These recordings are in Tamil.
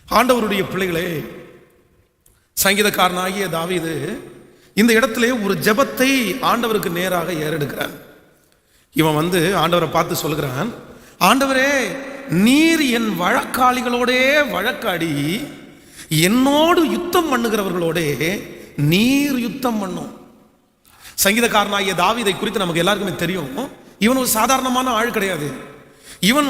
ஆண்டவருடைய பிள்ளைகளே, சங்கீதக்காரனாகிய தாவீது இந்த இடத்திலே ஒரு ஜெபத்தை ஆண்டவருக்கு நேராக ஏறெடுக்கிறான். இவன் ஆண்டவரை பார்த்து சொல்கிறான், ஆண்டவரே, நீர் என் வழக்காளிகளோடே வழக்காடி என்னோடு யுத்தம் பண்ணுகிறவர்களோடே நீர் யுத்தம் பண்ணும். சங்கீதக்காரனாகிய தாவீதை குறித்து நமக்கு எல்லாருக்குமே தெரியும். இவன் ஒரு சாதாரணமான ஆள் கிடையாது. இவன்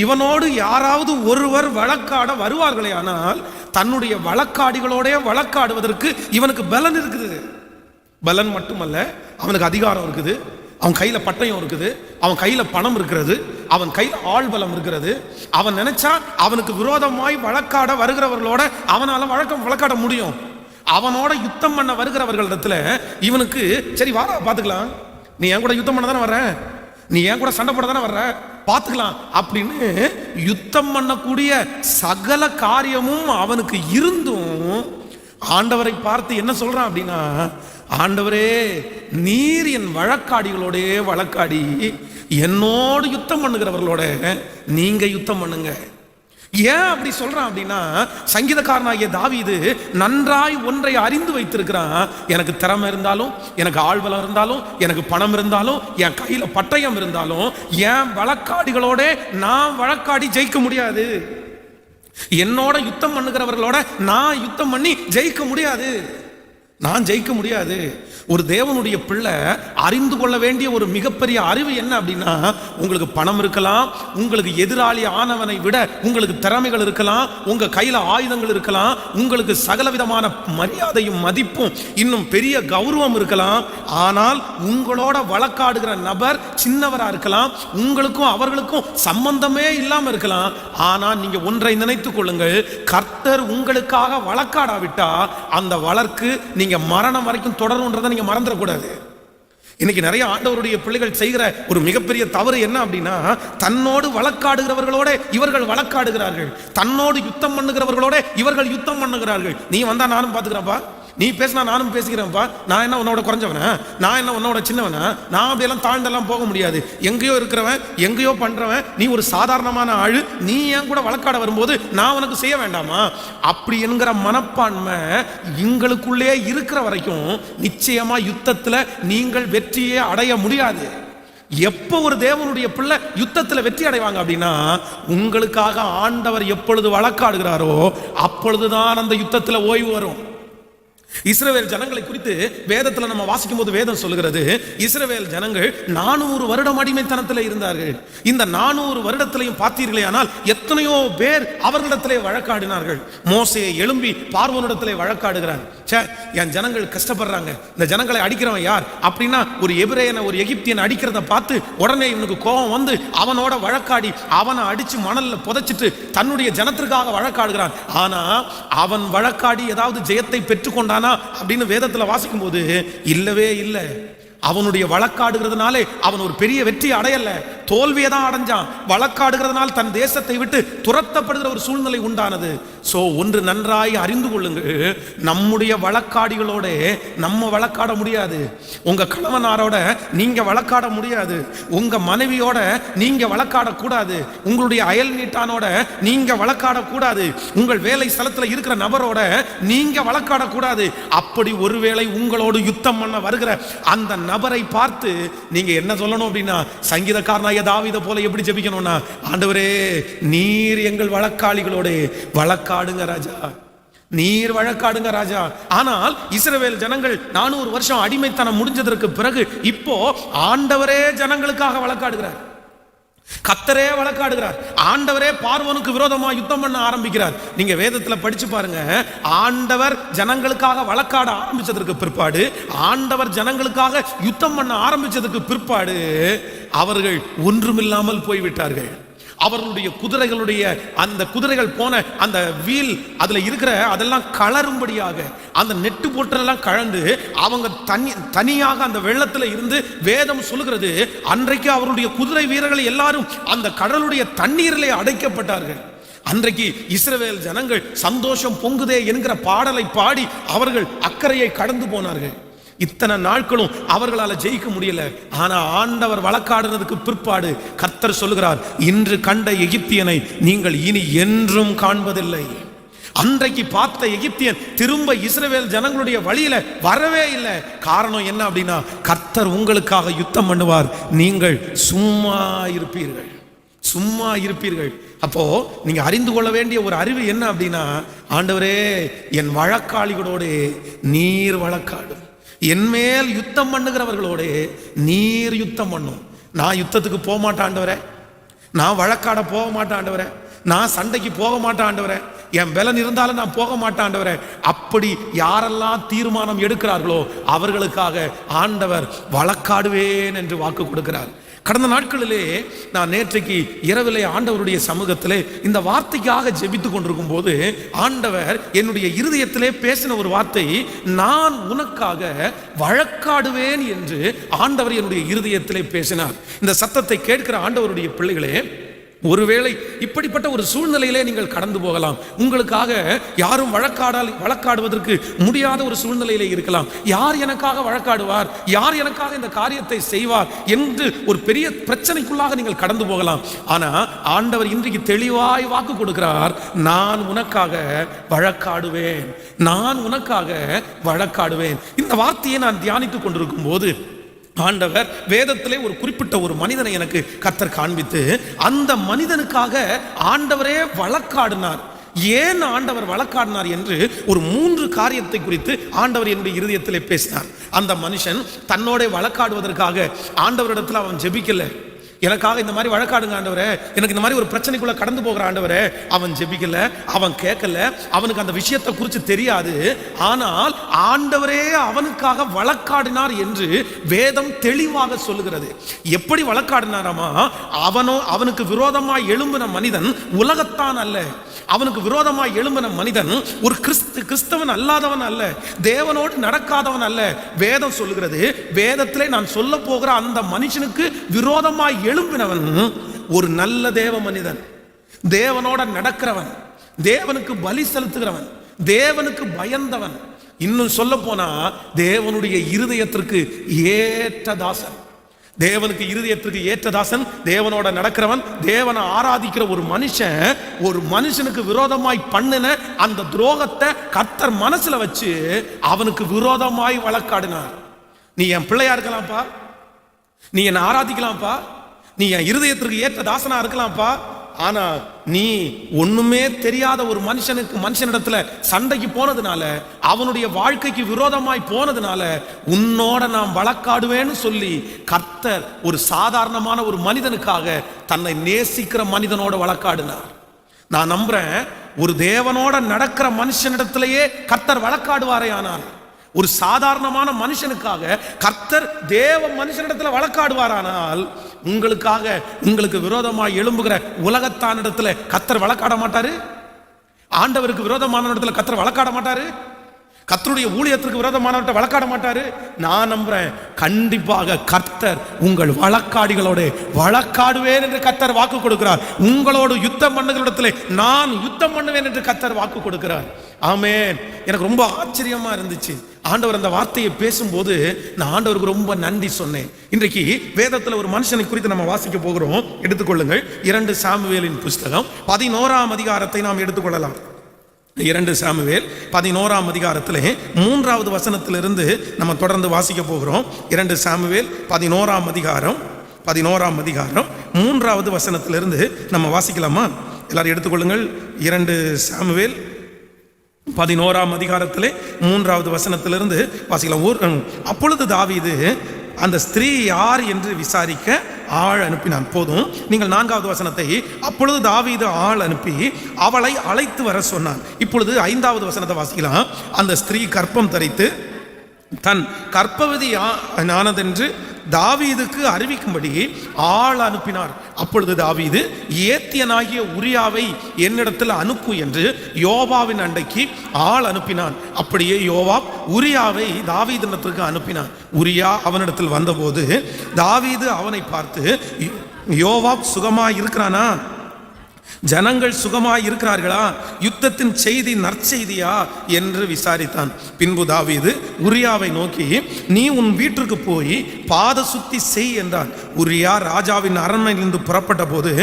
இவனோடு யாராவது ஒருவர் வழக்காட வருவார்களே, ஆனால் தன்னுடைய வழக்காடிகளோட வழக்காடுவதற்கு இவனுக்கு பலன் இருக்குது. பலன் மட்டுமல்ல, அவனுக்கு அதிகாரம் இருக்குது, அவன் கையில பட்டயம் இருக்குது, அவன் கையில பணம் இருக்கிறது, அவன் கையில ஆள் பலம் இருக்கிறது. அவன் நினைச்சா அவனுக்கு விரோதமாய் வழக்காட வருகிறவர்களோட அவனால வழக்காட முடியும். அவனோட யுத்தம் பண்ண வருகிறவர்களிடத்துல இவனுக்கு சரி வாரா பாத்துக்கலாம், நீ என் கூட யுத்தம் பண்ண தானே வர்ற, நீ என் கூட சண்டை போட தானே வர்ற, பார்த்துக்கலாம் அப்படின்னு யுத்தம் பண்ணக்கூடிய சகல காரியமும் அவனுக்கு இருந்தும் ஆண்டவரை பார்த்து என்ன சொல்றான் அப்படின்னா, ஆண்டவரே, நீர் என் வழக்காடிகளோட வழக்காடி என்னோடு யுத்தம் பண்ணுகிறவர்களோட நீங்க யுத்தம் பண்ணுங்க. ஏன் அப்படி சொல்றான் அப்படின்னா, சங்கீதக்காரனாகிய தாவீது நன்றாய் ஒன்றை அறிந்து வைத்திருக்கிறான். எனக்கு திறமை இருந்தாலும், எனக்கு ஆழ்வலம் இருந்தாலும், எனக்கு பணம் இருந்தாலும், என் கையில பட்டயம் இருந்தாலும், என் வழக்காடிகளோட நான் வழக்காடி ஜெயிக்க முடியாது. என்னோட யுத்தம் பண்ணுகிறவர்களோட நான் யுத்தம் பண்ணி ஜெயிக்க முடியாது. நான் ஜெயிக்க முடியாது. ஒரு தேவனுடைய பிள்ளை அறிந்து கொள்ள வேண்டிய ஒரு மிகப்பெரிய அறிவு என்ன அப்படின்னா, உங்களுக்கு பணம் இருக்கலாம், உங்களுக்கு எதிராளி ஆனவனை விட உங்களுக்கு திறமைகள் இருக்கலாம், உங்க கையில ஆயுதங்கள் இருக்கலாம், உங்களுக்கு சகலவிதமான மரியாதையும் மதிப்பும் இன்னும் பெரிய கௌரவம் இருக்கலாம். ஆனால் உங்களோட வழக்காடுகிற நபர் சின்னவரா இருக்கலாம், உங்களுக்கும் அவர்களுக்கும் சம்பந்தமே இல்லாம இருக்கலாம். ஆனா நீங்க ஒன்றை நினைத்துக் கொள்ளுங்கள், கர்த்தர் உங்களுக்காக வழக்காடாவிட்டா அந்த வழக்கு நீங்க மரணம் வரைக்கும் தொடரும்ன்றதை நீங்க மறந்துடக்கூடாது. இன்னைக்கு நிறைய ஆண்டவருடைய பிள்ளைகள் செய்கிற ஒரு மிகப்பெரிய தவறு என்ன அப்படின்னா, தன்னோடு வழக்காடுகிறவர்களோட இவர்கள் வழக்காடுகிறார்கள், தன்னோடு யுத்தம் பண்ணுகிறவர்களோட இவர்கள் யுத்தம் பண்ணுகிறார்கள். நீ வந்தா நானும் பாத்துக்கிறேன்ப்பா, நீ பேசினா நானும் பேசிக்கிறேன்ப்பா, நான் என்ன உன்னோட குறைஞ்சவனா, நான் என்ன உன்னோட சின்னவனா, நான் அப்படியெல்லாம் தாழ்ந்தெல்லாம் போக முடியாது. எங்கேயோ இருக்கிறவன், எங்கேயோ பண்றவன், நீ ஒரு சாதாரணமான ஆளு, நீ என் கூட வழக்காட வரும்போது நான் உனக்கு செய்ய வேண்டாமா? அப்படி என்கிற மனப்பான்மை எங்களுக்குள்ளே இருக்கிற வரைக்கும் நிச்சயமா யுத்தத்துல நீங்கள் வெற்றியே அடைய முடியாது. எப்போ ஒரு தேவனுடைய பிள்ளை யுத்தத்தில் வெற்றி அடைவாங்க அப்படின்னா, உங்களுக்காக ஆண்டவர் எப்பொழுது வழக்காடுகிறாரோ அப்பொழுதுதான் அந்த யுத்தத்தில் ஓய்வு வரும். இஸ்ரவேல் ஜனங்களை குறித்து வேதத்தில் நம்ம வாசிக்கும் போது வேதம் சொல்லுகிறது, இஸ்ரவேல் ஜனங்கள் 400 வருடம் அடிமைத்தனத்தில் இருந்தார்கள். இந்த 400 வருடத்திலையும் பார்த்தீர்களே ஆனால் எத்தனையோ பேர் அவர்களிடத்திலே வழக்காடினார்கள். மோசே எழும்பி பார்வோனிடத்திலே வழக்காடுகிறார். என் ஜனங்கள் கஷ்டப்படுறாங்க, இந்த ஜனங்களை அடிக்கிறவன் யார் அப்படின்னா, ஒரு எபிரேயனை ஒரு எகிப்தியன் அடிக்கிறத பார்த்து உடனே இவனுக்கு கோபம் வந்து அவனோட வழக்காடி அவனை அடிச்சு மணல்ல புதைச்சிட்டு தன்னுடைய ஜனத்திற்காக வழக்காடுகிறான். ஆனா அவன் வழக்காடி ஏதாவது ஜெயத்தை பெற்றுக்கொண்டானா அப்படின்னு வேதத்துல வாசிக்கும் போது இல்லவே இல்லை. அவனுடைய வழக்காடுகிறதுனாலே அவன் ஒரு பெரிய வெற்றி அடையல, தோல்வியை தான் அடைஞ்சான். வழக்காடுகிறதுனால் தன் தேசத்தை விட்டு துரத்தப்படுகிற ஒரு சூழ்நிலை உண்டானது. சோ ஒன்று நன்றாய் அறிந்து கொள்ளுங்கள், நம்முடைய வழக்காடிகளோட நம்ம வழக்காட முடியாது. உங்க கணவனாரோட நீங்க வழக்காட முடியாது, உங்க மனைவியோட நீங்க வழக்காட கூடாது, உங்களுடைய அயல் நீட்டானோட நீங்க வழக்காட கூடாது, உங்கள் வேலை ஸ்தலத்தில் இருக்கிற நபரோட நீங்க வழக்காட கூடாது. அப்படி ஒருவேளை உங்களோடு யுத்தம் பண்ண வருகிற அந்த நபரை பார்த்து நீங்க என்ன சொல்லணும் அப்படின்னா, சங்கீதக்காரனாகிய தாவீதை போல எப்படி ஜெபிக்கணும்னா, ஆண்டவரே, நீர் எங்கள் வழக்காளிகளோட வழக்காடுங்க ராஜா, நீர் வழக்காடுங்க ராஜா. ஆனால் இஸ்ரவேல் ஜனங்கள் 400 வருஷம் அடிமைத்தனம் முடிஞ்சதற்கு பிறகு இப்போ ஆண்டவரே ஜனங்களுக்காக வழக்காடுகிறார், கர்த்தரே வழக்காடுகிறார். ஆண்டவரே பார்வோனுக்கு விரோதமா யுத்தம் பண்ண ஆரம்பிக்கிறார். நீங்க வேதத்துல படிச்சு பாருங்க, ஆண்டவர் ஜனங்களுக்காக வழக்காட ஆரம்பிச்சதற்கு பிற்பாடு, ஆண்டவர் ஜனங்களுக்காக யுத்தம் பண்ண ஆரம்பிச்சதுக்கு பிற்பாடு அவர்கள் ஒன்றுமில்லாமல் போய்விட்டார்கள். அவர்களுடைய குதிரைகளுடைய அந்த குதிரைகள் போன அந்த வீல் அதுல இருக்கிற அதெல்லாம் கலரும்படியாக அந்த நெட்டு போட்டெல்லாம் கலந்து அவங்க தனியாக அந்த வெள்ளத்துல இருந்து வேதம் சொல்லுகிறது, அன்றைக்கு அவருடைய குதிரை வீரர்கள் எல்லாரும் அந்த கடலுடைய தண்ணீரிலே அடைக்கப்பட்டார்கள். அன்றைக்கு இஸ்ரவேல் ஜனங்கள் சந்தோஷம் பொங்குதே என்கிற பாடலை பாடி அவர்கள் அக்கறையை கடந்து போனார்கள். இத்தனை நாட்களும் அவர்களால் ஜெயிக்க முடியல. ஆனா ஆண்டவர் வழக்காடுறதுக்கு பிற்பாடு கர்த்தர் சொல்லுகிறார், இன்று கண்ட எகிப்தியனை நீங்கள் இனி என்றும் காண்பதில்லை. அன்றைக்கு பார்த்த எகிப்தியன் திரும்ப இஸ்ரவேல் ஜனங்களுடைய வழியில வரவே இல்லை. காரணம் என்ன அப்படின்னா, கர்த்தர் உங்களுக்காக யுத்தம் பண்ணுவார், நீங்கள் சும்மா இருப்பீர்கள், சும்மா இருப்பீர்கள். அப்போ நீங்க அறிந்து கொள்ள வேண்டிய ஒரு அறிவு என்ன அப்படின்னா, ஆண்டவரே என் வழக்காளிகளோடு நீர் வழக்காடும், என் மேல் யுத்தம் பண்ணுகிறவர்களோடு நீர் யுத்தம் பண்ணும். நான் யுத்தத்துக்கு போக மாட்டேன் ஆண்டவரே, நான் வழக்காட போக மாட்டேன் ஆண்டவரே, நான் சண்டைக்கு போக மாட்டேன் ஆண்டவரே, என் பலன் இருந்தாலும் நான் போக மாட்டேன் ஆண்டவரே. அப்படி யாரெல்லாம் தீர்மானம் எடுக்கிறார்களோ அவர்களுக்காக ஆண்டவர் வழக்காடுவேன் என்று வாக்கு கொடுக்கிறார். கடந்த நாட்களிலே நான் நேற்றைக்கு இரவிலே ஆண்டவருடைய சமூகத்திலே இந்த வார்த்தைக்காக ஜெபித்து கொண்டிருக்கும் போது ஆண்டவர் என்னுடைய இருதயத்திலே பேசின ஒரு வார்த்தை, நான் உனக்காக வழக்காடுவேன் என்று ஆண்டவர் என்னுடைய இருதயத்திலே பேசினார். இந்த சத்தத்தை கேட்கிற ஆண்டவருடைய பிள்ளைகளே, ஒருவேளை இப்படிப்பட்ட ஒரு சூழ்நிலையிலே நீங்கள் கடந்து போகலாம். உங்களுக்காக யாரும் வழக்காடுவதற்கு முடியாத ஒரு சூழ்நிலையிலே இருக்கலாம். யார் எனக்காக வழக்காடுவார், யார் எனக்காக இந்த காரியத்தை செய்வார் என்று ஒரு பெரிய பிரச்சனைக்குள்ளாக நீங்கள் கடந்து போகலாம். ஆனா ஆண்டவர் இன்றைக்கு தெளிவாய் வாக்கு கொடுக்கிறார், நான் உனக்காக வழக்காடுவேன், நான் உனக்காக வழக்காடுவேன். இந்த வார்த்தையை நான் தியானித்துக் கொண்டிருக்கும் போது ஆண்டவர் வேதத்திலே ஒரு குறிப்பிட்ட ஒரு மனிதனை எனக்கு கர்த்தர் காண்பித்து, அந்த மனிதனுக்காக ஆண்டவரே வழக்காடினார். ஏன் ஆண்டவர் வழக்காடினார் என்று ஒரு 3 காரியத்தை குறித்து ஆண்டவர் என்னுடைய இருதயத்திலே பேசினார். அந்த மனுஷன் தன்னோட வழக்காடுவதற்காக ஆண்டவரிடத்தில் அவன் ஜெபிக்கல, எனக்காக இந்த மாதிரி வழக்காடுங்க ஆண்டவரே, எனக்கு இந்த மாதிரி ஒரு பிரச்சனைக்குள்ள கடந்து போகிற ஆண்டவரே. அவன் ஜெபிக்கல, அவன் கேட்கல, அவனுக்கு அந்த விஷயத்தை குறித்து தெரியாது. ஆனால் ஆண்டவரே அவனுக்காக வழக்காடினார் என்று வேதம் தெளிவாக சொல்லுகிறது. எப்படி வழக்காடினாராமா, அவனுக்கு விரோதமாய் எழும்பின மனிதன் உலகத்தான் அல்ல, அவனுக்கு விரோதமாய் எழும்பின மனிதன் ஒரு கிறிஸ்தவன் அல்லாதவன் அல்ல, தேவனோடு நடக்காதவன் அல்ல. வேதம் சொல்லுகிறது, வேதத்திலே நான் சொல்ல போகிற அந்த மனுஷனுக்கு விரோதமாய் எழும்பினவன் ஒரு நல்ல தேவ மனிதன், தேவனோட நடக்கிறவன், தேவனுக்கு பலி செலுத்துகிறவன், தேவனுக்கு பயந்தவன். இன்னும் சொல்ல போனா தேவனுடைய இருதயத்திற்கு ஏற்ற தாசன், தேவனுக்கு இருதயத்திற்கு ஏற்ற தாசன், தேவனோட நடக்கிறவன், தேவனை ஆராதிக்கிற ஒரு மனுஷனுக்கு விரோதமாய் பண்ணின அந்த துரோகத்தை கர்த்தர் மனசுல வச்சு அவனுக்கு விரோதமாய் வழக்காடினார். நீ என் பிள்ளையா இருக்கலாம்ப்பா, நீ என்னை ஆராதிக்கலாம்ப்பா, நீ என் இருதயத்திற்கு ஏற்ற தாசனா இருக்கலாம்ப்பா, ஆனா நீ ஒண்ணுமே தெரியாத ஒரு மனுஷனிடத்துல சண்டைக்கு போனதுனால, அவனுடைய வாழ்க்கைக்கு விரோதமாய் போனதுனால உன்னோட நான் வழக்காடுவேன்னு சொல்லி கர்த்தர் ஒரு சாதாரணமான ஒரு மனிதனுக்காக தன்னை நேசிக்கிற மனிதனோட வழக்காடினார். நான் நம்புறேன், ஒரு தேவனோட நடக்கிற மனுஷனிடத்திலேயே கர்த்தர் வழக்காடுவாரே, ஆனால் ஒரு சாதாரணமான மனுஷனுக்காக கர்த்தர் தேவ மனுஷனிடத்துல வழக்காடுவாரானால், உங்களுக்கு விரோதமாக எழும்புகிற உலகத்தானிடத்துல கர்த்தர் வழக்காட மாட்டாரு? ஆண்டவருக்கு விரோதமான இடத்துல கர்த்தர் வழக்காட மாட்டாரு? கர்த்தருடைய ஊழியத்திற்கு விரோதமானவர்கிட்ட வழக்காட மாட்டாரு? நான் நம்புறேன், கண்டிப்பாக கர்த்தர் உங்கள் வழக்காடிகளோடு வழக்காடுவேன் என்று கர்த்தர் வாக்கு கொடுக்கிறார். உங்களோடு யுத்தம் பண்ணுகிறஇடத்திலே நான் யுத்தம் பண்ணுவேன் என்று கர்த்தர் வாக்கு கொடுக்கிறார். ஆமென். எனக்கு ரொம்ப ஆச்சரியமா இருந்துச்சு ஆண்டவர் அந்த வார்த்தையை பேசும்போது. நான் ஆண்டவருக்கு ரொம்ப நன்றி சொன்னேன். இன்றைக்கு வேதத்தில் ஒரு மனுஷனை குறித்து நம்ம வாசிக்க போகிறோம். எடுத்துக்கொள்ளுங்கள், 2 சாமுவேலின் புஸ்தகம் 11ஆம் அதிகாரத்தை நாம் எடுத்துக்கொள்ளலாம். 2 சாமுவேல் 11ஆம் அதிகாரத்திலே 3வது வசனத்திலிருந்து நம்ம தொடர்ந்து வாசிக்க போகிறோம். 2 சாமுவேல் 11ஆம் அதிகாரம் 3வது வசனத்திலிருந்து நம்ம வாசிக்கலாமா? எல்லாரும் எடுத்துக்கொள்ளுங்கள். 2 சாமுவேல் 11ஆம் அதிகாரத்திலே 3வது வசனத்திலிருந்து வாசிக்கலாம். அப்பொழுது தாவீது அந்த ஸ்திரீ யார் என்று விசாரிக்க ஆள் அனுப்பினான். போதும், நீங்கள் 4வது வசனத்தை, அப்பொழுது தாவீது ஆள் அனுப்பி அவளை அழைத்து வர சொன்னான். இப்பொழுது 5வது வசனத்தை வாசிக்கலாம். அந்த ஸ்திரீ கர்ப்பம் தரித்து தன் கர்ப்பவதி ஆனதென்று தாவீதுக்கு அறிவிக்கும்படி ஆள் அனுப்பினார். அப்பொழுது தாவீது, ஏத்தியனாகிய உரியாவை என்னிடத்தில் அனுப்பு என்று யோவாவின் அண்டைக்கு ஆள் அனுப்பினான். அப்படியே யோவாப் உரியாவை தாவீதிடத்திற்கு அனுப்பினான். உரியா அவனிடத்தில் வந்தபோது தாவீது அவனை பார்த்து, யோவாப் சுகமாய் இருக்கிறானா? ஜனங்கள் சுகமாய் இருக்கிறார்களா, யுத்தத்தின் செய்தி நற்செய்தியா என்று விசாரித்தான். பின்பு தாவீது உரியாவை நோக்கி, நீ உன் வீட்டிற்கு போய் பாத சுத்தி செய் என்றான். உரியா ராஜாவின் அரண்மனையிலிருந்து புறப்பட்ட போது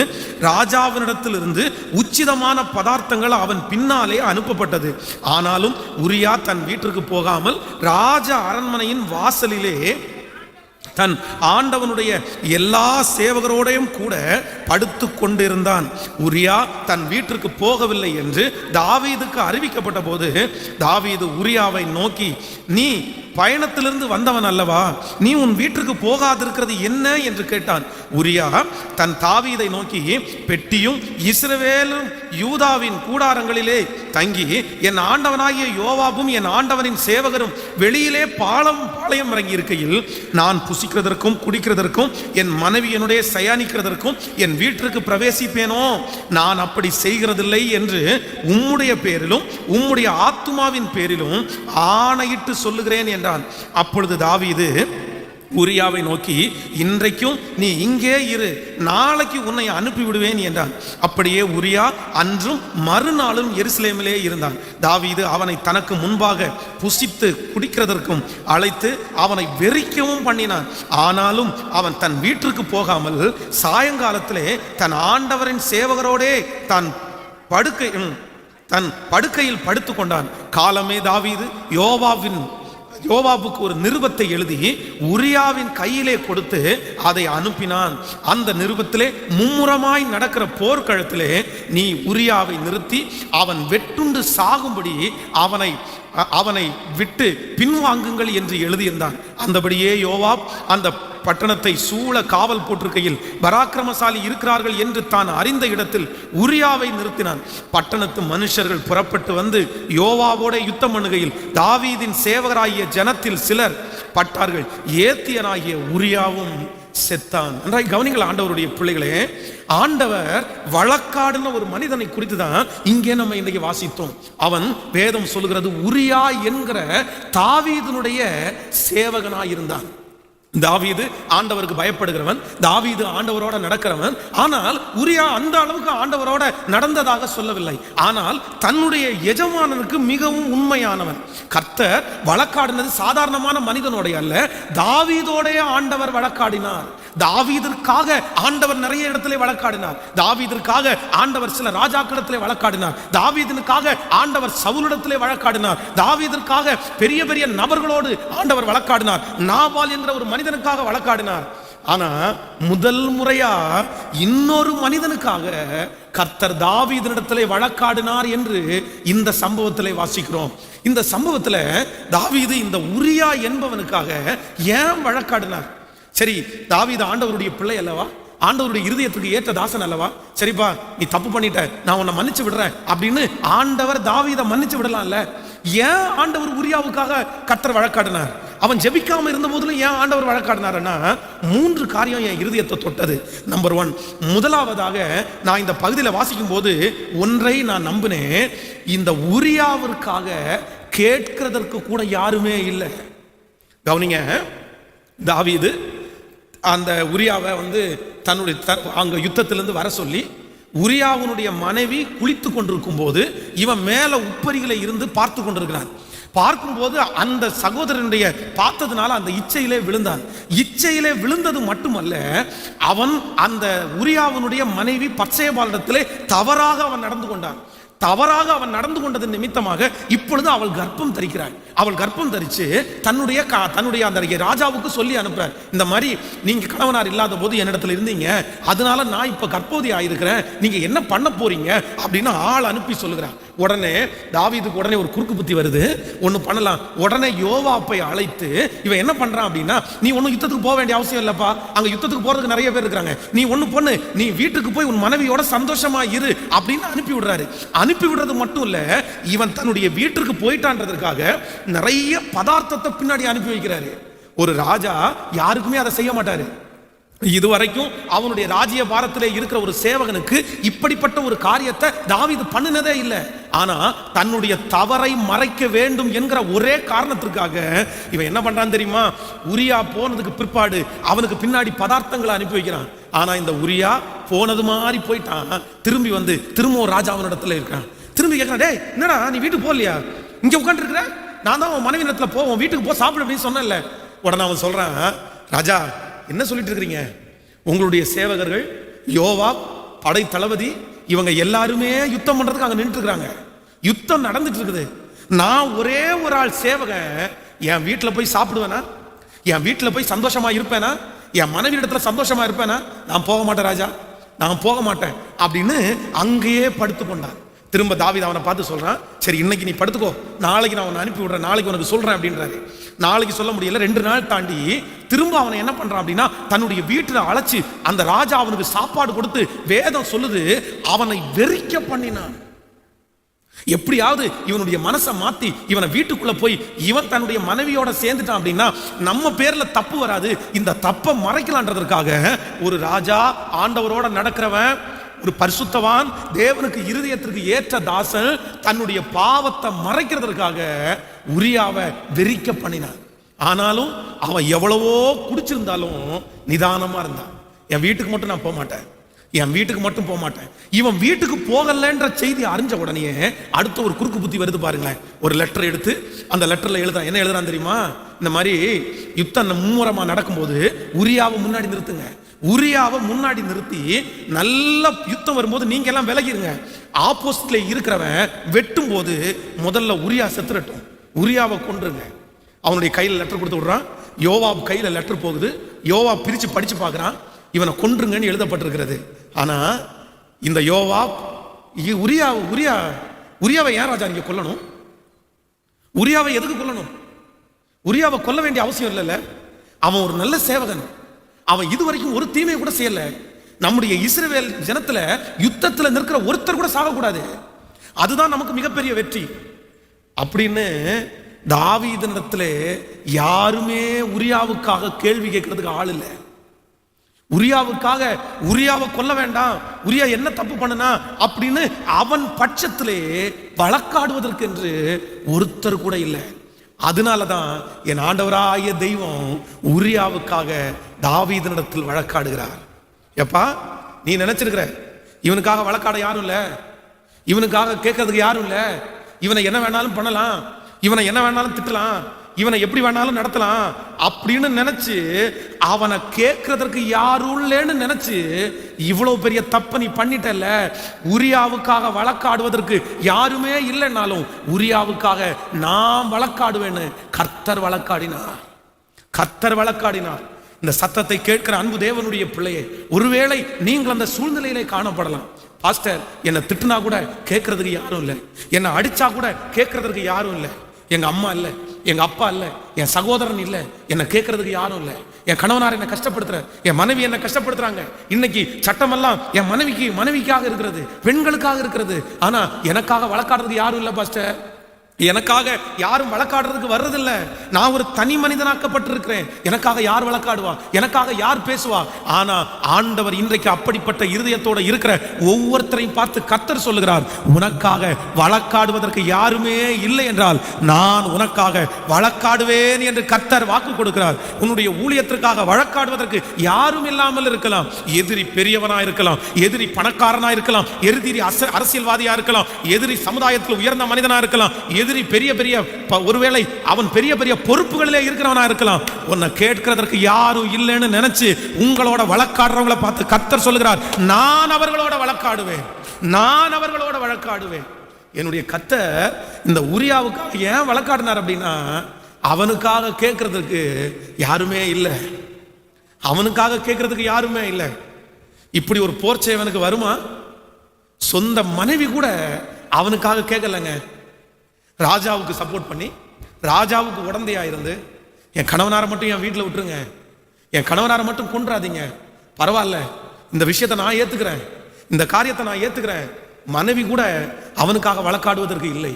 ராஜாவினிடத்திலிருந்து உச்சிதமான பதார்த்தங்கள் அவன் பின்னாலே அனுப்பப்பட்டது. ஆனாலும் உரியா தன் வீட்டிற்கு போகாமல் ராஜ அரண்மனையின் வாசலிலே தன் ஆண்டவனுடைய எல்லா சேவகரோடையும் கூட படுத்து கொண்டிருந்தான். உரியா தன் வீட்டிற்கு போகவில்லை என்று தாவீதுக்கு அறிவிக்கப்பட்ட போது தாவீது உரியாவை நோக்கி, நீ பயணத்திலிருந்து வந்தவன் அல்லவா, நீ உன் வீட்டிற்கு போகாதிருக்கிறது என்ன என்று கேட்டான். உரியா தன் தாவீதை நோக்கி, பெட்டியும் இஸ்ரவேலும் யூதாவின் கூடாரங்களிலே தங்கி என் ஆண்டவனாகிய யோவாபும் என் ஆண்டவனின் சேவகரும் வெளியிலே பாளையம் இறங்கி இருக்கையில் நான் புசிக்கிறதற்கும் குடிக்கிறதற்கும் என் மனைவியனுடைய சயானிக்கிறதற்கும் என் வீட்டிற்கு பிரவேசிப்பேனோ? நான் அப்படி செய்கிறதில்லை என்று உம்முடைய பேரிலும் உம்முடைய ஆத்துமாவின் பேரிலும் ஆணையிட்டு சொல்லுகிறேன் என்றான். அப்பொழுது தாவீது உரியாவை நோக்கி, இன்றைக்கும் நீ இங்கே இரு, நாளைக்கு உன்னை அனுப்பிவிடுவேன் என்றான். அப்படியே உரியா அன்றும் மறுநாளும் எருசலேமிலே இருந்தான். தாவீது அவனை தனக்கு முன்பாக புசித்து குடிக்கிறதற்கும் அழைத்து அவனை வெறிக்கவும் பண்ணினான். ஆனாலும் அவன் தன் வீட்டிற்கு போகாமல் சாயங்காலத்திலே தன் ஆண்டவரின் சேவகரோடே தன் படுக்கையில் படுத்து கொண்டான். காலமே தாவீது யோவாபுக்கு ஒரு நிருபத்தை எழுதி உரியாவின் கையிலே கொடுத்து அதை அனுப்பினான். அந்த நிருபத்திலே மும்முரமாய் நடக்கிற போர்க்களத்திலே நீ உரியாவை நிறுத்தி அவன் வெட்டுண்டு சாகும்படி அவனை விட்டு பின்வாங்குங்கள் என்று எழுதியிருந்தான். அந்தபடியே யோவாப் அந்த பட்டணத்தை சூழ காவல் போட்டிருக்கையில் பராக்கிரமசாலி இருக்கிறார்கள் என்று தான் அறிந்த இடத்தில் உரியாவை நிறுத்தினான். பட்டணத்து மனுஷர்கள் புறப்பட்டு வந்து யோவாவோட யுத்தம் பண்ணுகையில் தாவீதின் சேவகராகிய ஜனத்தில் சிலர் பட்டார்கள். ஏத்தியனாகிய உரியாவும் செத்தான். நன்றாய் கவனிங்கள் ஆண்டவருடைய பிள்ளைகளே, ஆண்டவர் வழக்காடுன ஒரு மனிதனை குறித்து தான் இங்கே நம்ம இன்னைக்கு வாசித்தோம். அவன் வேதம் சொல்லுகிறது உரியா என்கிற தாவீதினுடைய சேவகனாயிருந்தான். தாவீது ஆண்டவருக்கு பயப்படுகிறவன், தாவீது ஆண்டவரோட நடக்கிறவன். ஆனால் உரியா அந்த அளவுக்கு ஆண்டவரோட நடந்ததாக சொல்லவில்லை. ஆனால் தன்னுடைய எஜமானனுக்கு மிகவும் உண்மையானவன். கர்த்தர் வழக்காடினது சாதாரணமான மனிதனோடைய அல்ல, தாவீதோடைய ஆண்டவர் வழக்காடினார். தாவீதிற்காக ஆண்டவர் நிறைய இடத்திலே வழக்காடினார். தாவீதிற்காக ஆண்டவர் சில ராஜாக்களிடத்திலே வழக்காடினார். தாவீதிற்காக ஆண்டவர் சவுலிடத்திலே வழக்காடினார். தாவீதிற்காக பெரிய பெரிய நபர்களோடு ஆண்டவர் வழக்காடினார். நாபால் என்ற ஒரு மனிதனுக்காக வழக்காடினார். ஆனா முதல் முறையா இன்னொரு மனிதனுக்காக கர்த்தர் தாவீதினிடத்திலே வழக்காடினார் என்று இந்த சம்பவத்திலே வாசிக்கிறோம். இந்த சம்பவத்துல தாவீது இந்த உரியா என்பவனுக்காக ஏன் வழக்காடினார்? சரி, தாவீது ஆண்டவருடைய பிள்ளை அல்லவா, ஆண்டவருடைய இருதயத்துக்கு ஏற்ற தாசன் அல்லவா, சரிப்பா நீ தப்பு பண்ணிட்ட, நான் உன்னை மன்னிச்சு விடுறேன் அப்படின்னு ஆண்டவர் தாவீதை மன்னிச்சு விடலாம்ல. ஏன் ஆண்டவர் உரியாவுக்காக கர்த்தர் வழக்காடினார்? அவன் ஜெபிக்காம இருந்த போதிலும் ஏன் ஆண்டவர் வழக்காடினார்னா 3 காரியம் என் இருதயத்தை தொட்டது. நம்பர் 1, முதலாவதாக நான் இந்த பகுதியில் வாசிக்கும் போது ஒன்றை நான் நம்பினேன், இந்த உரியாவிற்காக கேட்கிறதற்கு கூட யாருமே இல்லை. கவனிங்க, தாவீது அந்த உரியாவை தன்னுடைய அங்க யுத்தத்திலிருந்து வர சொல்லி உரியாவுனுடைய மனைவி குளித்து கொண்டிருக்கும் போது இவன் மேல உப்பரிகளை இருந்து பார்த்து கொண்டிருக்கிறான். பார்க்கும்போது அந்த சகோதரனுடைய பார்த்ததுனால அந்த இச்சையிலே விழுந்தான். இச்சையிலே விழுந்தது மட்டுமல்ல, அவன் அந்த உரியாவுனுடைய மனைவி பத்சேபாளிடத்திலே தவறாக அவன் நடந்து கொண்டான். தவறாக அவன் நடந்து கொண்டது நிமித்தமாக இப்பொழுது அவள் கர்ப்பம் தரிக்கிறாள். அவள் கர்ப்பம் தரிச்சு தன்னுடைய அந்த ராஜாவுக்கு சொல்லி அனுப்புறார், இந்த மாதிரி நீங்க கணவனார் இல்லாத போது என்னிடத்துல இருந்தீங்க, அதனால நான் இப்ப கர்ப்பவதி ஆயிருக்கிறேன், நீங்க என்ன பண்ண போறீங்க அப்படின்னு ஆள் அனுப்பி சொல்லுகிறார். உடனே தாவீதுக்கு உடனே ஒரு குறுக்கு புத்தி வருது, ஒன்னு பண்ணலாம். உடனே யோவாப்பை அழைத்து இவன் என்ன பண்றான் அப்படின்னா, நீ ஒன்னும் யுத்தத்துக்கு போக வேண்டிய அவசியம் இல்லப்பா, அங்க யுத்தத்துக்கு போறதுக்கு நிறைய பேர் இருக்காங்க, நீ ஒண்ணு பொண்ணு, நீ வீட்டுக்கு போய் உன் மனைவியோட சந்தோஷமா இரு அப்படின்னு அனுப்பி விடுறாரு. அனுப்பி விடுறது மட்டும் இல்ல, இவன் தன்னுடைய வீட்டுக்கு போயிட்டான்றதற்காக நிறைய பதார்த்தத்தை பின்னாடி அனுப்பி வைக்கிறாரு. ஒரு ராஜா யாருக்குமே அதை செய்ய மாட்டாரு. இதுவரைக்கும் அவனுடைய ராஜ்ய பாரத்திலே இருக்கிற ஒரு சேவகனுக்கு இப்படிப்பட்ட ஒரு காரியத்தை தாவீது பண்ணினதே இல்லை. ஆனா தன்னுடைய தவறை மறைக்க வேண்டும் என்கிற ஒரே காரணத்திற்காக இவன் என்ன பண்றான் தெரியுமா? உரியா போனதுக்கு பிற்பாடு அவனுக்கு பின்னாடி பதார்த்தங்களை அனுப்பி வைக்கிறான். ஆனா இந்த உரியா போனது மாதிரி போயிட்டான். திரும்பி வந்து திரும்ப ஒரு ராஜா அவனிடத்துல இருக்கான். திரும்பி கேட்கிறான், டேய் என்னடா நீ வீட்டுக்கு போகலையா? இங்க உட்காந்து இருக்கிற, நான் தான் உன் மனைவி இடத்துல போவோம், வீட்டுக்கு போ சாப்பிடு அப்படின்னு சொன்னேன்ல. உடனே அவன் சொல்றான், ராஜா என்ன சொல்லிட்டு இருக்கிறீங்க? உங்களுடைய சேவகர்கள் யோவாப் படை தளபதி இவங்க எல்லாருமே யுத்தம் பண்றதுக்கு அங்க நின்று இருக்கிறாங்க. யுத்தம் நடந்துட்டு இருக்குது. நான் ஒரே ஒரு ஆள் சேவகன் என் வீட்டுல போய் சாப்பிடுவேனா? என் வீட்டுல போய் சந்தோஷமா இருப்பேனா? என் மனைவி இடத்துல சந்தோஷமா இருப்பேனா? நான் போக மாட்டேன் ராஜா, நான் போக மாட்டேன் அப்படின்னு அங்கேயே படுத்து கொண்டான். திரும்ப தாவீது அவனை பார்த்து சொல்றான், சரி இன்னைக்கு நீ படுத்துக்கோ, நாளைக்கு நான் அவனை அனுப்பி விடுறேன், நாளைக்கு உனக்கு சொல்றேன் அப்படின்றாரு. நாளைக்கு சொல்ல முடியல, 2 நாள் தாண்டி திரும்ப அவனை என்ன பண்றான் அப்படின்னா தன்னுடைய வீட்டுல அழைச்சு அந்த ராஜா அவனுக்கு சாப்பாடு கொடுத்து வேதம் சொல்லுது அவனை வெறிக்க பண்ணினான். எப்படியாவது இவனுடைய மனசை மாத்தி இவனை வீட்டுக்குள்ள போய் இவன் தன்னுடைய மனைவியோட சேர்ந்துட்டான் அப்படின்னா நம்ம பேர்ல தப்பு வராது, இந்த தப்பை மறைக்கலான்றதற்காக ஒரு ராஜா, ஆண்டவரோட நடக்கிறவன், ஒரு பரிசுத்தவான், தேவனுக்கு இருதயத்திற்கு ஏற்ற தாசன் தன்னுடைய பாவத்தை மறைக்கிறதற்காக உரியாவை வெறிக்க பண்ணினான். ஆனாலும் அவன் எவ்வளவோ குடிச்சிருந்தாலும் நிதானமா இருந்தான். என் வீட்டுக்கு மட்டும் நான் போக மாட்டேன், என் வீட்டுக்கு மட்டும் போக மாட்டேன். இவன் வீட்டுக்கு போகலன்ற செய்தி அறிஞ்ச உடனே அடுத்த ஒரு குறுக்கு புத்தி வருது பாருங்களேன். ஒரு லெட்டர் எடுத்து அந்த லெட்டர்ல எழுதுறான். என்ன எழுதுறான் தெரியுமா? இந்த மாதிரி யுத்தம் மும்முரமா நடக்கும்போது உரியாவை முன்னாடி நிறுத்துங்க, உரியாவை முன்னாடி நிறுத்தி நல்ல யுத்தம் வரும்போது நீங்க எல்லாம் விலகிருங்க, ஆப்போசிட்ல இருக்கிறவன் வெட்டும் போது முதல்ல உரியா செத்துறட்டும், உரியாவை கொன்றுங்க. அவனுடைய கையில லெட்டர் கொடுத்து விடுறான். யோவாப் கையில லெட்டர் போகுது. யோவாப் பிரிச்சு படிச்சு பார்க்கறான், இவனை கொன்றுங்கன்னு எழுதப்பட்டிருக்கிறது. ஆனா இந்த யோவாப் உரியாவை ஏன் ராஜா நீங்க கொல்லணும்? உரியாவை எதுக்கு கொல்லணும்? உரியாவை கொல்ல வேண்டிய அவசியம் இல்லைல்ல. அவன் ஒரு நல்ல சேவகன், அவன் இதுவரைக்கும் ஒரு தீமையை கூட செய்யல. நம்முடைய இஸ்ரவேல் ஜனத்துல யுத்தத்துல நிற்கிற ஒருத்தர் கூட சாகக்கூடாது, அதுதான் நமக்கு மிகப்பெரிய வெற்றி அப்படின்னு தாவீதினிடத்துல யாருமே உரியாவுக்காக கேள்வி கேட்கறதுக்கு ஆள் இல்லை. உரியாவுக்காக உரியாவை கொல்ல வேண்டாம், உரியா என்ன தப்பு பண்ணனா அப்படின்னு அவன் பட்சத்திலே வழக்காடுவதற்கு என்று ஒருத்தர் கூட இல்லை. அதனாலதான் என் ஆண்டவராகிய தெய்வம் உரியாவுக்காக தாவீதினிடத்தில் வழக்காடுகிறார். எப்பா நீ நினைச்சிருக்கிற இவனுக்காக வழக்காட யாரும் இல்ல, இவனுக்காக கேட்கறதுக்கு யாரும் இல்ல, இவனை என்ன வேணாலும் பண்ணலாம், இவனை என்ன வேணாலும் திட்டலாம், இவனை எப்படி வேணாலும் நடத்தலாம் அப்படின்னு நினைச்சு அவனை கேட்கறதற்கு யாரும் இல்லைன்னு நினைச்சு இவ்வளவு பெரிய தப்ப நீ பண்ணிட்டல. உரியாவுக்காக வழக்காடுவதற்கு யாருமே இல்லைன்னாலும் உரியாவுக்காக நான் வழக்காடுவேன்னு கர்த்தர் வழக்காடினார். கர்த்தர் வழக்காடினார். இந்த சத்தத்தை கேட்கிற அன்பு தேவனுடைய பிள்ளையே, ஒருவேளை நீங்கள் அந்த சூழ்நிலையிலே காணப்படலாம். பாஸ்டர் என்னை திட்டுனா கூட கேட்கறதுக்கு யாரும் இல்லை, என்னை அடிச்சா கூட கேட்கறதுக்கு யாரும் இல்லை, எங்க அம்மா இல்லை, எங்க அப்பா இல்லை, என் சகோதரன் இல்லை, என்னை கேட்கறதுக்கு யாரும் இல்லை, என் கணவனார் என்னை கஷ்டப்படுத்துற, என் மனைவி என்னை கஷ்டப்படுத்துறாங்க. இன்னைக்கு சட்டமெல்லாம் என் மனைவிக்காக இருக்கிறது, பெண்களுக்காக இருக்கிறது. ஆனா எனக்காக வழக்காடுறதுக்கு யாரும் இல்லை பாஸ்டர், எனக்காக யாரும் வழக்காடுறதுக்கு வர்றதில்ல. நான் ஒரு தனி மனிதனாக்கப்பட்டிருக்கிறேன், எனக்காக யார் வழக்காடுவா, எனக்காக யார் பேசுவா? ஆனா ஆண்டவர் இன்றைக்கு அப்படிப்பட்ட இருதயத்தோட இருக்கிற ஒவ்வொருத்தரையும் பார்த்து கர்த்தர் சொல்லுகிறார், உனக்காக வழக்காடுவதற்கு யாருமே இல்லை என்றால் நான் உனக்காக வழக்காடுவேன் என்று கர்த்தர் வாக்கு கொடுக்கிறார். உன்னுடைய ஊழியத்திற்காக வழக்காடுவதற்கு யாரும் இல்லாமல் இருக்கலாம். எதிரி பெரியவனா இருக்கலாம், எதிரி பணக்காரனா இருக்கலாம், எதிரி அரசியல்வாதியா இருக்கலாம், எதிரி சமுதாயத்தில் உயர்ந்த மனிதனா இருக்கலாம், எதிரி பெரிய பெரிய ஒருவேளை அவன் பெரிய பெரிய பொறுப்புகளிலே இருக்கிறவனா இருக்கலாம். உன்னை கேட்கிறதற்கு யாரும் இல்லைன்னு நினைச்சு உங்களோட வழக்காடுறவங்களை பார்த்து கர்த்தர் சொல்லுகிறார், நான் அவர்களோட வழக்காடுவேன், நான் அவர்களோட வழக்காடுவேன். என்னுடைய கர்த்தர் இந்த உரியாவுக்காக ஏன் வழக்காடினார் அப்படின்னா அவனுக்காக கேட்கறதுக்கு யாருமே இல்லை, அவனுக்காக கேட்கறதுக்கு யாருமே இல்லை. இப்படி ஒரு போர்ச்சேவனுக்கு வருமா? சொந்த மனைவி கூட அவனுக்காக கேட்கலங்க. ராஜாவுக்கு சப்போர்ட் பண்ணி ராஜாவுக்கு உடந்தையா இருந்து என் கணவனாரை மட்டும் என் வீட்டில் விட்டுருங்க, என் கணவனாரை மட்டும் கொன்றாதீங்க, பரவாயில்ல இந்த விஷயத்தை நான் ஏத்துக்கிறேன், இந்த காரியத்தை நான் ஏத்துக்கிறேன். மனைவி கூட அவனுக்காக வழக்காடுவதற்கு இல்லை.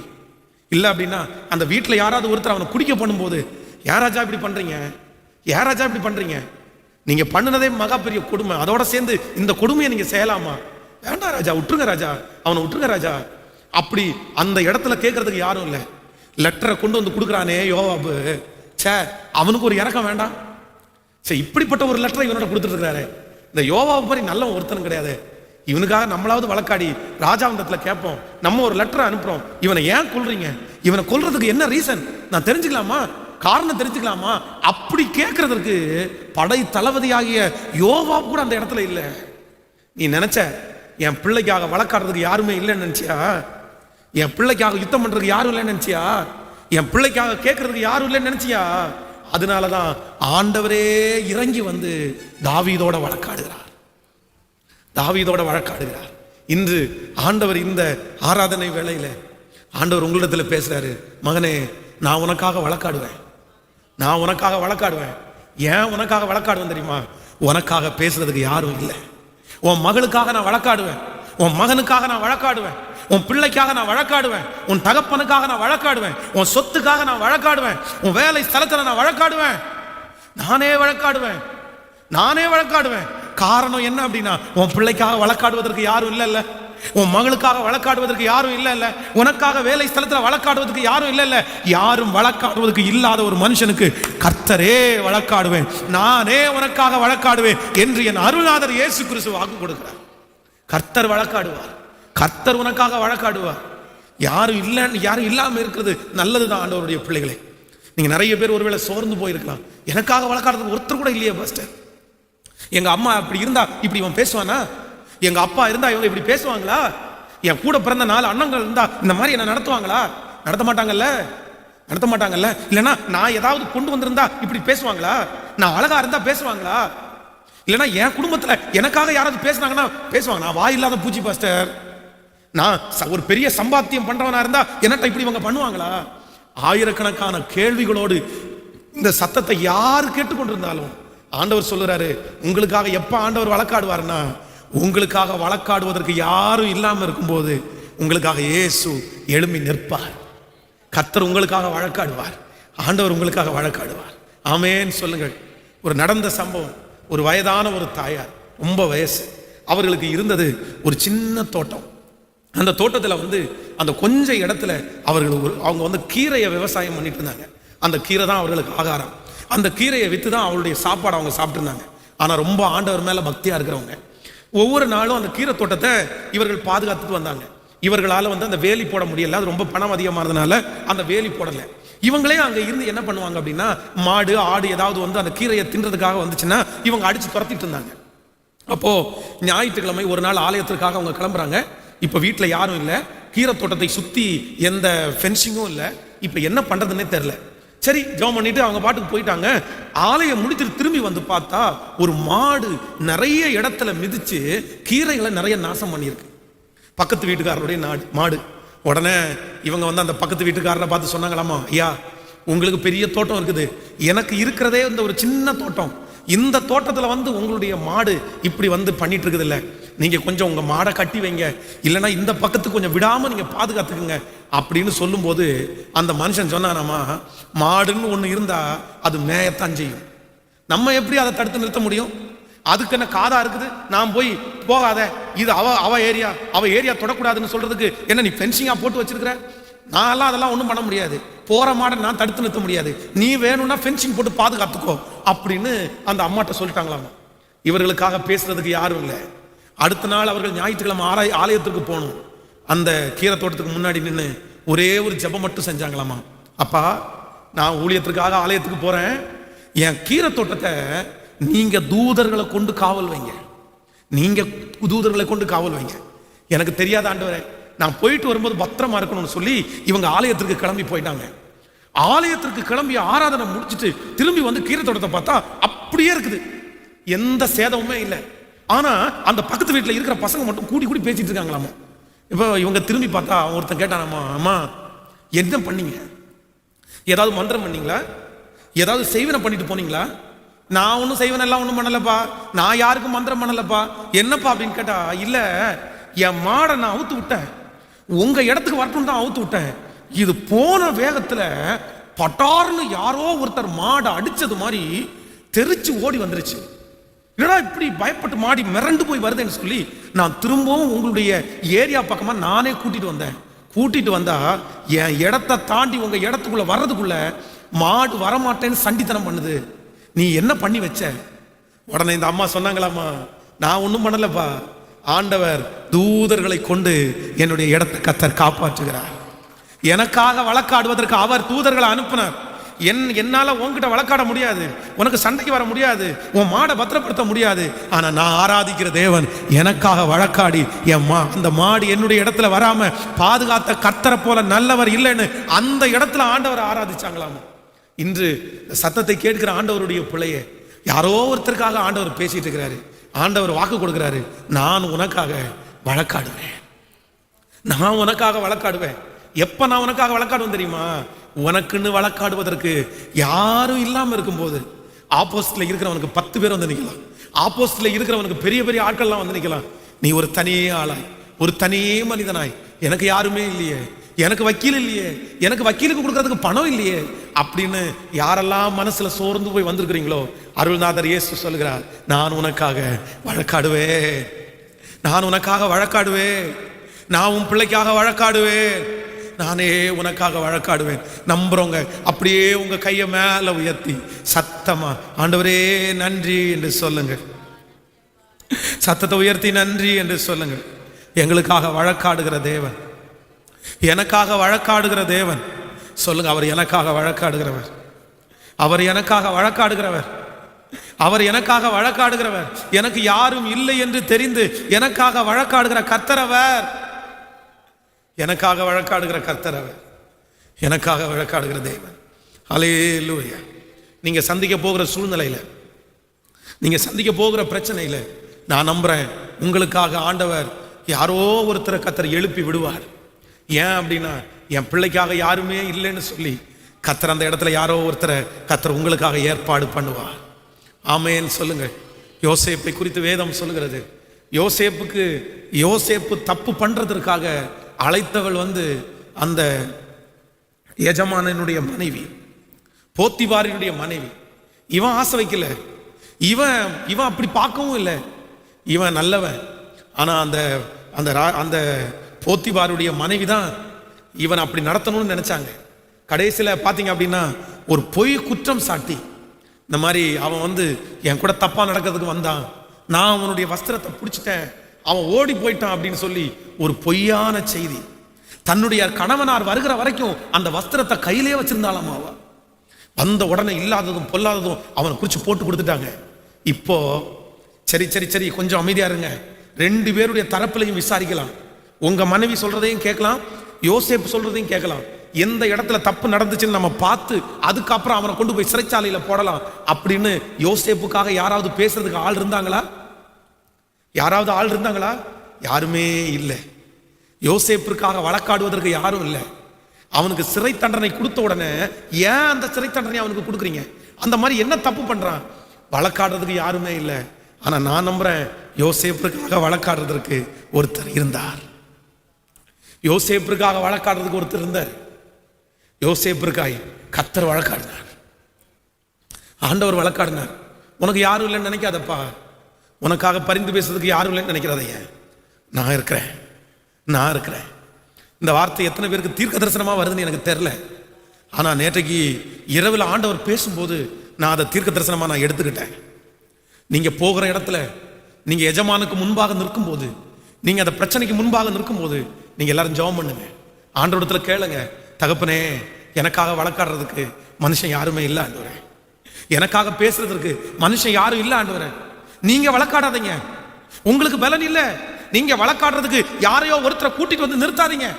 இல்லை அப்படின்னா அந்த வீட்டில் யாராவது ஒருத்தர் அவனை குடிக்க பண்ணும்போது, ஏன் ராஜா இப்படி பண்றீங்க, ஏன் ராஜா இப்படி பண்றீங்க, நீங்க பண்ணினதே மகா பெரிய கொடுமை, அதோட சேர்ந்து இந்த கொடுமையை நீங்க செய்யலாமா? வேண்டாம் ராஜா, விட்டுருங்க ராஜா, அவனை விட்டுருங்க ராஜா, அப்படி அந்த இடத்துல கேட்கறதுக்கு யாரும் இல்லை. லெட்டரை கொண்டு வந்து கொடுக்குறானே யோவாபு, சே அவனுக்கு ஒரு இறக்கம் வேண்டாம்? சரி, இப்படிப்பட்ட ஒரு லெட்டரை இவனோட கொடுத்துட்டு இருக்கிறாரு. இந்த யோவாபு மாதிரி நல்ல ஒருத்தனும் கிடையாது. இவனுக்காக நம்மளாவது வழக்காடி ராஜாவந்தத்துல கேட்போம், நம்ம ஒரு லெட்டரை அனுப்புறோம், இவனை ஏன் கொல்றீங்க, இவனை கொல்றதுக்கு என்ன ரீசன் நான் தெரிஞ்சுக்கலாமா, காரணம் தெரிஞ்சுக்கலாமா? அப்படி கேட்கறதுக்கு படை தளபதியாகிய யோவாபு கூட அந்த இடத்துல இல்லை. நீ நினைச்ச என் பிள்ளைக்காக வழக்காடுறதுக்கு யாருமே இல்லைன்னு நினைச்சியா? என் பிள்ளைக்காக யுத்தம் பண்றதுக்கு யாரும் இல்லைன்னு நினைச்சியா? என் பிள்ளைக்காக கேட்கறதுக்கு யாரும் இல்லைன்னு நினைச்சியா? அதனாலதான் ஆண்டவரே இறங்கி வந்து தாவீதோட வழக்காடுகிறார். தாவீதோட வழக்காடுகிறார். இன்று ஆண்டவர் இந்த ஆராதனை வேளையில ஆண்டவர் உங்களிடத்துல பேசுறாரு, மகனே நான் உனக்காக வழக்காடுவேன், நான் உனக்காக வழக்காடுவேன். ஏன் உனக்காக வழக்காடுவேன் தெரியுமா? உனக்காக பேசுறதுக்கு யாரும் இல்லை. உன் மகளுக்காக நான் வழக்காடுவேன், உன் மகனுக்காக நான் வழக்காடுவேன், உன் பிள்ளைக்காக நான் வழக்காடுவேன், உன் தகப்பனுக்காக நான் வழக்காடுவேன், உன் சொத்துக்காக நான் வழக்காடுவேன், உன் வேலை ஸ்தலத்துல நான் வழக்காடுவேன். நானே வழக்காடுவேன், நானே வழக்காடுவேன். காரணம் என்ன அப்படின்னா, உன் பிள்ளைக்காக வழக்காடுவதற்கு யாரும் இல்ல, உன் மகளுக்காக வழக்காடுவதற்கு யாரும் இல்ல, உனக்காக வேலை ஸ்தலத்துல வழக்காடுவதற்கு யாரும் இல்ல. யாரும் வழக்காடுவதற்கு இல்லாத ஒரு மனுஷனுக்கு கர்த்தரே வழக்காடுவேன், நானே உனக்காக வழக்காடுவேன் என்று என் அருள்நாதர் இயேசு கிறிஸ்து வாக்கு கொடுக்கிறார். கர்த்தர் வழக்காடுவார், கர்த்தர் உனக்காக வழக்காடுவார். யாரும் இல்லை, யாரும் இல்லாம இருக்கிறது நல்லதுதான் ஆண்டவருடைய பிள்ளைகளே. நீங்க நிறைய பேர் ஒருவேளை சோர்ந்து போயிருக்கலாம், எனக்காக வழக்காடுறதுக்கு ஒருத்தர் கூட இல்லையே பாஸ்டர். எங்க அம்மா இப்படி இருந்தா இப்படி இவன் பேசுவானா, எங்க அப்பா இருந்தா இவங்க இப்படி பேசுவாங்களா, என் கூட பிறந்த 4 அண்ணங்கள் இருந்தா இந்த மாதிரி என்ன நடத்துவாங்களா? நடத்த மாட்டாங்கல்ல, நடத்த மாட்டாங்கல்ல. இல்லைன்னா நான் ஏதாவது கொண்டு வந்திருந்தா இப்படி பேசுவாங்களா, நான் அழகா இருந்தா பேசுவாங்களா, இல்லைன்னா என் குடும்பத்துல எனக்காக யாராவது பேசுனாங்கன்னா பேசுவாங்க. நான் வாய் இல்லாத பூச்சி பாஸ்டர், நான் ஒரு பெரிய சம்பாத்தியம் பண்றவனா இருந்தா என்னட்ட இப்படி இவங்க பண்ணுவாங்களா? ஆயிரக்கணக்கான கேள்விகளோடு இந்த சத்தத்தை யார் கேட்டுக்கொண்டிருந்தாலும் ஆண்டவர் சொல்லுறாரு, உங்களுக்காக எப்ப ஆண்டவர் வழக்காடுவார்னா, உங்களுக்காக வழக்காடுவதற்கு யாரும் இல்லாம இருக்கும்போது உங்களுக்காக இயேசு எழும்பி நிற்பார். கர்த்தர் உங்களுக்காக வழக்காடுவார், ஆண்டவர் உங்களுக்காக வழக்காடுவார். ஆமென் சொல்லுங்கள். ஒரு நடந்த சம்பவம், ஒரு வயதான ஒரு தாயார், ரொம்ப வயசு, அவர்களுக்கு இருந்தது ஒரு சின்ன தோட்டம். அந்த தோட்டத்தில் அந்த கொஞ்ச இடத்துல அவங்க கீரையை விவசாயம் பண்ணிட்டு இருந்தாங்க. அந்த கீரை தான் அவர்களுக்கு ஆகாரம். அந்த கீரையை விற்று தான் அவருடைய சாப்பாடு அவங்க சாப்பிட்டு இருந்தாங்க. ஆனால் ரொம்ப ஆண்டவர் மேலே பக்தியாக இருக்கிறவங்க ஒவ்வொரு நாளும் அந்த கீரை தோட்டத்தை இவர்கள் பாதுகாத்துட்டு வந்தாங்க. இவர்களால் அந்த வேலி போட முடியல, அது ரொம்ப பணம் அதிகமானதுனால அந்த வேலி போடலை. இவங்களே அங்கே இருந்து என்ன பண்ணுவாங்க அப்படின்னா, மாடு ஆடு ஏதாவது அந்த கீரையை தின்றதுக்காக வந்துச்சுன்னா இவங்க அடித்து துரத்திட்டு இருந்தாங்க. அப்போ ஞாயிற்றுக்கிழமை ஒரு நாள் ஆலயத்திற்காக அவங்க கிளம்புறாங்க. இப்போ வீட்டில் யாரும் இல்லை, கீரை தோட்டத்தை சுற்றி எந்த ஃபென்சிங்கும் இல்லை. இப்போ என்ன பண்ணுறதுன்னே தெரில. சரி ஜெபம் பண்ணிட்டு அவங்க பாட்டுக்கு போயிட்டாங்க. ஆலயம் முடித்துட்டு திரும்பி வந்து பார்த்தா ஒரு மாடு நிறைய இடத்துல மிதிச்சு கீரைகளை நிறைய நாசம் பண்ணியிருக்கு. பக்கத்து வீட்டுக்காரருடைய மாடு. உடனே இவங்க அந்த பக்கத்து வீட்டுக்காரரை பார்த்து சொன்னாங்களாமா, ஐயா உங்களுக்கு பெரிய தோட்டம் இருக்குது, எனக்கு இருக்கிறதே ஒரு சின்ன தோட்டம், இந்த தோட்டத்தில் உங்களுடைய மாடு இப்படி பண்ணிட்டு இருக்குது இல்லை, நீங்க கொஞ்சம் உங்க மாடை கட்டி வைங்க, இல்லைன்னா இந்த பக்கத்துக்கு கொஞ்சம் விடாம நீங்க பாதுகாத்துக்குங்க அப்படின்னு சொல்லும்போது அந்த மனுஷன் சொன்னானாமா, மாடுன்னு ஒண்ணு இருந்தா அது மேயத்தான் செய்யும், நம்ம எப்படி அதை தடுத்து நிறுத்த முடியும்? அதுக்கு என்ன காதா இருக்குது, நான் போய் போகாத, இது அவ ஏரியா தொடக்கூடாதுன்னு சொல்றதுக்கு என்ன நீ ஃபென்சிங்கா போட்டு வச்சிருக்கிற? நான் அதெல்லாம் ஒன்றும் பண்ண முடியாது, போற மாடை நான் தடுத்து நிறுத்த முடியாது, நீ வேணும்னா ஃபென்சிங் போட்டு பாதுகாத்துக்கோ அப்படின்னு அந்த அம்மாட்ட சொல்லிட்டாங்களாமா. இவர்களுக்காக பேசுறதுக்கு யாரும் இல்லை. அடுத்த நாள் அவர்கள் ஞாயிற்றுக்கிழமை ஆலயத்திற்கு போகணும். அந்த கீரை தோட்டத்துக்கு முன்னாடி நின்று ஒரே ஒரு ஜெபம் மட்டும் செஞ்சாங்களாமா, அப்பா நான் ஊழியத்திற்காக ஆலயத்துக்கு போறேன், என் கீரை தோட்டத்தை நீங்க தூதர்களை கொண்டு காவல் வைங்க, நீங்க தூதர்களை கொண்டு காவல் வைங்க, எனக்கு தெரியாத ஆண்டவரே, நான் போயிட்டு வரும்போது பத்திரமா இருக்கணும்னு சொல்லி இவங்க ஆலயத்திற்கு கிளம்பி போயிட்டாங்க. ஆலயத்திற்கு கிளம்பி ஆராதனை முடிச்சுட்டு திரும்பி கீரை தோட்டத்தை பார்த்தா அப்படியே இருக்குது, எந்த சேதமுமே இல்லை. ஆனா அந்த பக்கத்து வீட்டில் இருக்கிற பசங்க மட்டும் கூடி கூடி பேசிட்டு இருக்காங்களாமா. இப்போ இவங்க திரும்பி பார்த்தா ஒருத்தன் கேட்டானாமா, அம்மா என்ன பண்ணீங்க, ஏதாவது மந்திரம் பண்ணீங்களா, ஏதாவது செய்வனை பண்ணிட்டு போனீங்களா? நான் ஒன்றும் செய்வன எல்லாம் ஒன்றும் பண்ணலப்பா, நான் யாருக்கும் மந்திரம் பண்ணலப்பா. என்னப்பா அப்படின்னு கேட்டா, இல்ல என் மாடை நான் அவுத்து விட்டேன், உங்க இடத்துக்கு வரட்டும் தான் அவுத்து விட்டேன், இது போன வேகத்துல பட்டார்னு யாரோ ஒருத்தர் மாடை அடிச்சது மாதிரி தெரிச்சு ஓடி வந்துருச்சு. என்னடா இப்படி பயப்பட்டு மாடி மிரண்டு போய் வருதுன்னு சொல்லி நான் திரும்பவும் உங்களுடைய ஏரியா பக்கமா நானே கூட்டிட்டு வந்தேன். கூட்டிட்டு வந்தா என் இடத்த தாண்டி உங்க இடத்துக்குள்ள வர்றதுக்குள்ள மாடு வரமாட்டேன்னு சண்டித்தனம் பண்ணுது, நீ என்ன பண்ணி வச்ச? உடனே இந்த அம்மா சொன்னாங்களாமா, நான் ஒன்றும் பண்ணலப்பா, ஆண்டவர் தூதர்களை கொண்டு என்னுடைய இடத்தை கர்த்தர் காப்பாற்றுகிறார். எனக்காக வழக்காடுவதற்கு அவர் தூதர்களை அனுப்பினார். என்னால உன்கிட்ட வழக்காட முடியாது, உனக்கு சண்டைக்கு வர முடியாது, உன் மாடை பத்திரப்படுத்த முடியாது. ஆனா நான் ஆராதிக்கிற தேவன் எனக்காக வழக்காடி அந்த மாடு என்னுடைய இடத்துல வராம பாதுகாத்த கர்த்தரை போல நல்லவர் இல்லைன்னு அந்த இடத்துல ஆண்டவர் ஆராதிச்சாங்களாமா. இன்று சத்தத்தை கேட்கிற ஆண்டவருடைய பிள்ளையே, யாரோ ஒருத்தருக்காக ஆண்டவர் பேசிட்டு இருக்கிறாரு. ஆண்டவர் வாக்கு கொடுக்கிறாரு, நான் உனக்காக வழக்காடுவேன், நான் உனக்காக வழக்காடுவேன். எப்ப நான் உனக்காக வழக்காடுவேன் தெரியுமா? உனக்குன்னு வழக்காடுவதற்கு யாரும் இல்லாம இருக்கும்போது. ஆப்போசிட்ல இருக்கிறவனுக்கு 10 பேர் வந்து நிக்கலாம், ஆப்போசிட்ல இருக்கிறவனுக்கு பெரிய பெரிய ஆட்கள்லாம் வந்து நிக்கலாம். நீ ஒரு தனியே ஆளாய், ஒரு தனியே மனிதனாய், எனக்கு யாருமே இல்லையே, எனக்கு வக்கீல் இல்லையே, எனக்கு வக்கீலுக்கு கொடுக்கறதுக்கு பணம் இல்லையே அப்படின்னு யாரெல்லாம் மனசுல சோர்ந்து போய் வந்திருக்கிறீங்களோ, அருள்நாதர் இயேசு சொல்கிறார், நான் உனக்காக வழக்காடுவேன், நான் உனக்காக வழக்காடுவேன், நான் உன் பிள்ளைக்காக வழக்காடுவேன், நானே உனக்காக வழக்காடுவேன். நம்புறவங்க அப்படியே உங்க கையை மேல உயர்த்தி சத்தமா ஆண்டவரே நன்றி என்று சொல்லுங்க. சத்தத்தை உயர்த்தி நன்றி என்று சொல்லுங்க. எங்களுக்காக வழக்காடுகிற தேவன், எனக்காக வழக்காடுகிற தேவன். சொல்லுங்க, அவர் எனக்காக வழக்காடுகிறவர், அவர் எனக்காக வழக்காடுகிறவர், அவர் எனக்காக வழக்காடுகிறவர். எனக்கு யாரும் இல்லை என்று தெரிந்து எனக்காக வழக்காடுகிற கர்த்தர் அவர், எனக்காக வழக்காடுகிற கர்த்தர் அவர், எனக்காக வழக்காடுகிற தேவன். ஹல்லேலூயா. நீங்க சந்திக்க போகிற சூழ்நிலையில, நீங்க சந்திக்க போகிற பிரச்சனையில நான் நம்புறேன் உங்களுக்காக ஆண்டவர் யாரோ ஒருத்தரை கர்த்தர் எழுப்பி விடுவார். ஏன் அப்படின்னா, என் பிள்ளைக்காக யாருமே இல்லைன்னு சொல்லி கர்த்தர் அந்த இடத்துல யாரோ ஒருத்தரை கர்த்தர் உங்களுக்காக ஏற்பாடு பண்ணுவார். ஆமென் சொல்லுங்க. யோசேப்பை குறித்து வேதம் சொல்லுகிறது, யோசேப்பு தப்பு பண்றதற்காக அழைத்தவள் அந்த எஜமானனுடைய மனைவி, போத்திபாரினுடைய மனைவி. இவன் ஆசை வைக்கல, இவன் அப்படி பார்க்கவும் இல்லை, இவன் நல்லவன். ஆனா அந்த போத்திபாருடைய மனைவி தான் இவன் அப்படி நடத்தணும்னு நினைச்சாங்க. கடைசியில் பார்த்தீங்க அப்படின்னா ஒரு பொய் குற்றம் சாட்டி, இந்த மாதிரி அவன் என் கூட தப்பா நடக்கிறதுக்கு வந்தான், நான் அவனுடைய வஸ்திரத்தை பிடிச்சிட்டேன், அவன் ஓடி போயிட்டான் அப்படின்னு சொல்லி ஒரு பொய்யான செய்தி. தன்னுடைய கணவனார் வருகிற வரைக்கும் அந்த வஸ்திரத்தை கையிலே வச்சிருந்தாலும் அவ வந்த உடனே இல்லாததும் பொல்லாததும் அவனை குறிச்சு போட்டு கொடுத்துட்டாங்க. இப்போ சரி சரி சரி கொஞ்சம் அமைதியா இருங்க, 2 பேருடைய தரப்புலையும் விசாரிக்கலாம், உங்க மனைவி சொல்றதையும் கேட்கலாம், யோசேப்பு சொல்றதையும் கேட்கலாம். எந்த இடத்துல தப்பு நடந்துச்சுன்னு நம்ம பார்த்து அதுக்கப்புறம் அவனை கொண்டு போய் சிறைச்சாலையில போடலாம் அப்படின்னு யோசேப்புக்காக யாராவது பேசுறதுக்கு ஆள் இருந்தாங்களா? யாராவது ஆள் இருந்தாங்களா? யாருமே இல்லை. யோசேப்பிற்காக வழக்காடுவதற்கு யாரும் இல்லை. அவனுக்கு சிறை தண்டனை கொடுத்த உடனே ஏன் அந்த சிறை தண்டனை அவனுக்கு கொடுக்குறீங்க? அந்த மாதிரி என்ன தப்பு பண்றான்? வழக்காடுறதுக்கு யாருமே இல்லை. ஆனா நான் நம்புறேன் யோசேப்பிற்காக வழக்காடுறதற்கு ஒருத்தர் இருந்தார். யோசேப்பிற்காக வழக்காடுறதுக்கு ஒருத்தர் இருந்தார். யோசேப்பிற்காய் கர்த்தர் வழக்காடினார், ஆண்டவர் வழக்காடினார். உனக்கு யாரும் இல்லைன்னு நினைக்காதப்பா, உனக்காக பரிந்து பேசுறதுக்கு யாரும் இல்லைன்னு நினைக்கிறதைய, நான் இருக்கிறேன், நான் இருக்கிறேன். இந்த வார்த்தை எத்தனை பேருக்கு தீர்க்க தரிசனமா வருதுன்னு எனக்கு தெரியல. ஆனா நேற்றைக்கு இரவில் ஆண்டவர் பேசும்போது நான் அதை தீர்க்க தரிசனமா நான் எடுத்துக்கிட்டேன். நீங்க போகிற இடத்துல, நீங்க எஜமானுக்கு முன்பாக நிற்கும் போது, நீங்க அந்த பிரச்சனைக்கு முன்பாக நிற்கும் போது நீங்க எல்லாரும் ஜெபம் பண்ணுங்க, ஆண்டவரிடத்துல கேளுங்க, தகப்பனே எனக்காக வழக்காடுறதுக்கு மனுஷன் யாருமே இல்லை ஆண்டவரே, எனக்காக பேசுறதுக்கு மனுஷன் யாரும் இல்லை ஆண்டவரே, நீங்க வழக்காடாதீங்க, உங்களுக்கு பலன் இல்லை, நீங்க வழக்காடுறதுக்கு யாரையோ ஒருத்தரை கூட்டிட்டு வந்து நிறுத்தாதீங்க.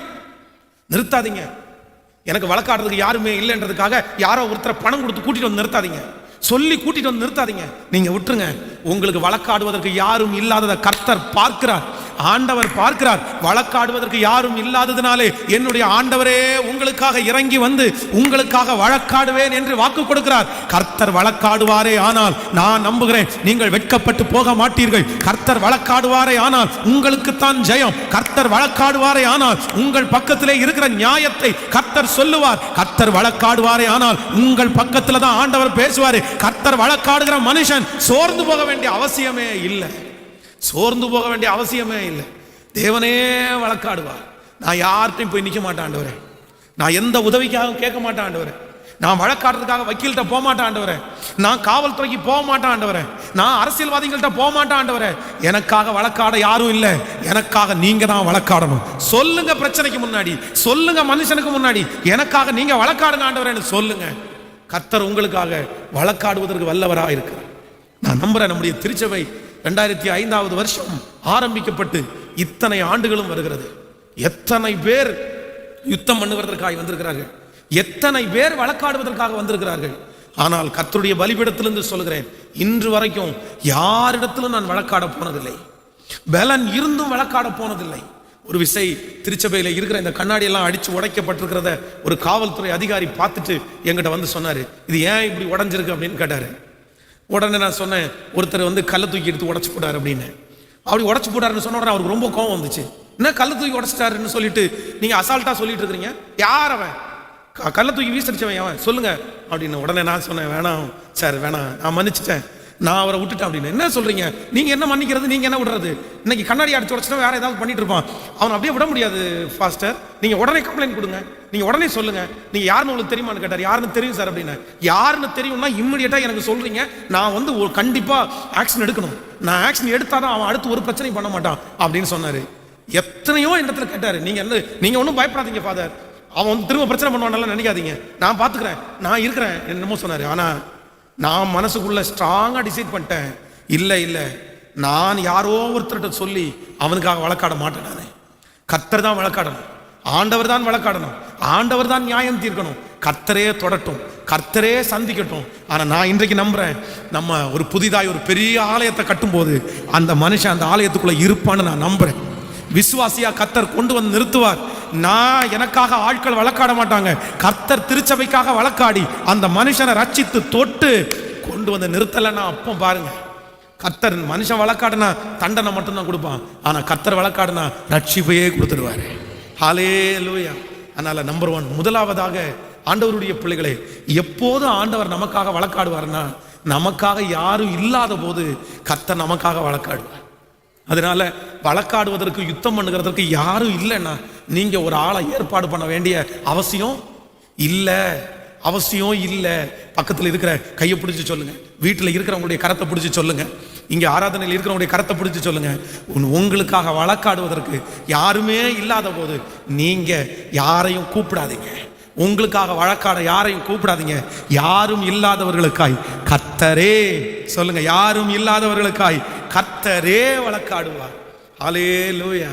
எனக்கு வழக்காடுறதுக்கு யாருமே இல்லைன்றதுக்காக யாரோ ஒருத்தரை பணம் கொடுத்து கூட்டிட்டு வந்து நிறுத்தாதீங்க, சொல்லி கூட்டிட்டு வந்து நிறுத்தாதீங்க. நீங்க விட்டுருங்க. உங்களுக்கு வழக்காடுவதற்கு யாரும் இல்லாததை கர்த்தர் பார்க்கிறார், ஆண்டவர் பார்க்கிறார். வழக்காடுவதற்கு யாரும் இல்லாததினாலே என்னுடைய ஆண்டவரே உங்களுக்காக இறங்கி வந்து உங்களுக்காக வழக்காடுவேன் என்று வாக்கு கொடுக்கிறார். கர்த்தர் வழக்காடுவாரே ஆனால் நான் நம்புகிறேன் நீங்கள் வெட்கப்பட்டு போக மாட்டீர்கள். கர்த்தர் வழக்காடுவாரே ஆனால் உங்களுக்குத்தான் ஜெயம். கர்த்தர் வழக்காடுவாரே ஆனால் உங்கள் பக்கத்திலே இருக்கிற நியாயத்தை கர்த்தர் சொல்லுவார். கர்த்தர் வழக்காடுவாரே ஆனால் உங்கள் பக்கத்துல தான் ஆண்டவர் பேசுவார். கர்த்தர் வழக்காடுகிற மனுஷன் சோர்ந்து போக வேண்டிய அவசியமே இல்லை, சோர்ந்து போக வேண்டிய அவசியமே இல்லை. தேவனே வழக்காடுவார், நான் யார்கிட்டையும் போய் நிற்க மாட்டேன் ஆண்டவரே. நான் எந்த உதவிக்காக கேட்க மாட்டேன் ஆண்டவரே. நான் வழக்காடுறதுக்காக வக்கீல்கிட்ட போக மாட்டேன் ஆண்டவரே. நான் காவல்துறைக்கு போக மாட்டேன் ஆண்டவரே. நான் அரசியல்வாதிகள்கிட்ட போக மாட்டேன் ஆண்டவரே. எனக்காக வழக்காட யாரும் இல்லை, எனக்காக நீங்க தான் வழக்காடணும். சொல்லுங்க, பிரச்சனைக்கு முன்னாடி சொல்லுங்க, மனுஷனுக்கு முன்னாடி எனக்காக நீங்க வழக்காடுங்க ஆண்டவரேன்னு சொல்லுங்க. கர்த்தர் உங்களுக்காக வழக்காடுவதற்கு வல்லவராக இருக்கிறார். நான் நம்புறேன். நம்முடைய திருச்சபை 2005வது வருஷம் ஆரம்பிக்கப்பட்டு இத்தனை ஆண்டுகளும் வருகிறது. எத்தனை பேர் யுத்தம் பண்ணுவதற்காக வந்திருக்கிறார்கள், எத்தனை பேர் வழக்காடுவதற்காக வந்திருக்கிறார்கள். ஆனால் கர்த்தருடைய பலிபீடத்திலிருந்து சொல்கிறேன், இன்று வரைக்கும் யாரிடத்திலும் நான் வழக்காட போனதில்லை. பலன் இருந்தும் வழக்காட போனதில்லை. ஒரு விசை திருச்சபையில் இருக்கிற இந்த கண்ணாடி எல்லாம் அடிச்சு உடைக்கப்பட்டிருக்கிறத ஒரு காவல்துறை அதிகாரி பார்த்துட்டு என்கிட்ட வந்து சொன்னாரு, இது ஏன் இப்படி உடஞ்சிருக்கு அப்படின்னு கேட்டாரு. உடனே நான் சொன்னேன், ஒருத்தர் வந்து கல்லை தூக்கி எடுத்து உடச்சு போட்டார் அப்படின்னு. அப்படி உடச்சு போட்டாருன்னு சொன்ன உடனே அவருக்கு ரொம்ப கோவம் வந்துச்சு. என்ன கல்லை தூக்கி உடச்சிட்டாருன்னு சொல்லிட்டு நீங்க அசால்ட்டா சொல்லிட்டு இருக்கிறீங்க, யார் அவன், கல்லை தூக்கி வீசடிச்சவன் அவன் சொல்லுங்க அப்படின்னு. உடனே நான் சொன்னேன், வேணாம் சார் வேணாம், நான் மன்னிச்சிட்டேன், நான் அவரை விட்டுட்டேன் அப்படின்னு. என்ன சொல்றீங்க, நீங்க என்ன மன்னிக்கிறது, நீங்க என்ன விடுறது, இன்னைக்கு கண்ணாடி அடிச்சு உடச்சுனா வேற ஏதாவது பண்ணிட்டு இருப்பான், அவன் அப்படியே விட முடியாது ஃபாஸ்டர், நீங்க உடனே கம்ப்ளைண்ட் கொடுங்க, நீங்க உடனே சொல்லுங்க, நீங்க யாருன்னு உங்களுக்கு தெரியுமான்னு கேட்டார். யாருன்னு தெரியும் சார் அப்படின்னு. யாருன்னு தெரியும்னா இம்மிடியட்டா எனக்கு சொல்றீங்க, நான் வந்து கண்டிப்பா ஆக்ஷன் எடுக்கணும், நான் ஆக்ஷன் எடுத்தாதான் அவன் அடுத்து ஒரு பிரச்சனை பண்ண மாட்டான் அப்படின்னு சொன்னாரு. எத்தனையோ இடத்துல கேட்டாரு, நீங்க ஒன்றும் பயப்படாதீங்க ஃபாதர், அவன் வந்து திரும்ப பிரச்சனை பண்ணுவான் நினைக்காதீங்க, நான் பாத்துக்கிறேன், நான் இருக்கிறேன் என்னமோ சொன்னாரு. ஆனா நான் மனசுக்குள்ள ஸ்ட்ராங்கா டிசைட் பண்ணிட்டேன், இல்லை இல்லை, நான் யாரோ ஒருத்தர்கிட்ட சொல்லி அவனுக்காக வழக்காட மாட்டேன். நானே கர்த்தர் தான் வழக்காடணும், ஆண்டவர் தான் வழக்காடணும், ஆண்டவர் தான் நியாயம் தீர்க்கணும். கர்த்தரே தொடட்டும், கர்த்தரே சந்திக்கட்டும். ஆனா நான் இன்றைக்கு நம்புறேன், நம்ம ஒரு புதிதாய் ஒரு பெரிய ஆலயத்தை கட்டும் போது அந்த மனுஷன் அந்த ஆலயத்துக்குள்ள இருப்பான்னு நான் நம்புறேன். விசுவாசியா கர்த்தர் கொண்டு வந்து நிறுத்துவார். நான் எனக்காக ஆட்கள் வழக்காட மாட்டாங்க, கர்த்தர் திருச்சபைக்காக வழக்காடி அந்த மனுஷனை ரட்சித்து தொட்டு கொண்டு வந்து நிறுத்தலைன்னா அப்போ பாருங்க, கர்த்தர் மனுஷன் வழக்காடுனா தண்டனை மட்டும்தான் கொடுப்பான், ஆனா கர்த்தர் வழக்காடுனா ரட்சிப்பையே கொடுத்துடுவாரு. ஹல்லேலூயா. அதனால நம்பர் 1, முதலாவதாக ஆண்டவருடைய பிள்ளைகளே, எப்போது ஆண்டவர் நமக்காக வழக்காடுவார்னா நமக்காக யாரும் இல்லாத போது கர்த்தர் நமக்காக வழக்காடுவார். அதனால வழக்காடுவதற்கு யுத்தம் பண்ணுகிறதற்கு யாரும் இல்லைன்னா நீங்க ஒரு ஆளை ஏற்பாடு பண்ண வேண்டிய அவசியம் இல்லை, அவசியம் இல்லை. பக்கத்தில் இருக்கிற கையை பிடிச்சி சொல்லுங்க, வீட்டில் இருக்கிறவங்களுடைய கரத்தை பிடிச்சி சொல்லுங்க, இங்க ஆராதனையில் இருக்கிறவங்களுடைய கரத்தை பிடிச்சி சொல்லுங்க, உங்களுக்காக வழக்காடுவதற்கு யாருமே இல்லாத போது நீங்க யாரையும் கூப்பிடாதீங்க, உங்களுக்காக வழக்காட யாரையும் கூப்பிடாதீங்க. யாரும் இல்லாதவர்களுக்காய் கர்த்தரே, சொல்லுங்க, யாரும் இல்லாதவர்களுக்காய் கர்த்தரே வழக்காடுவார். ஹல்லேலூயா.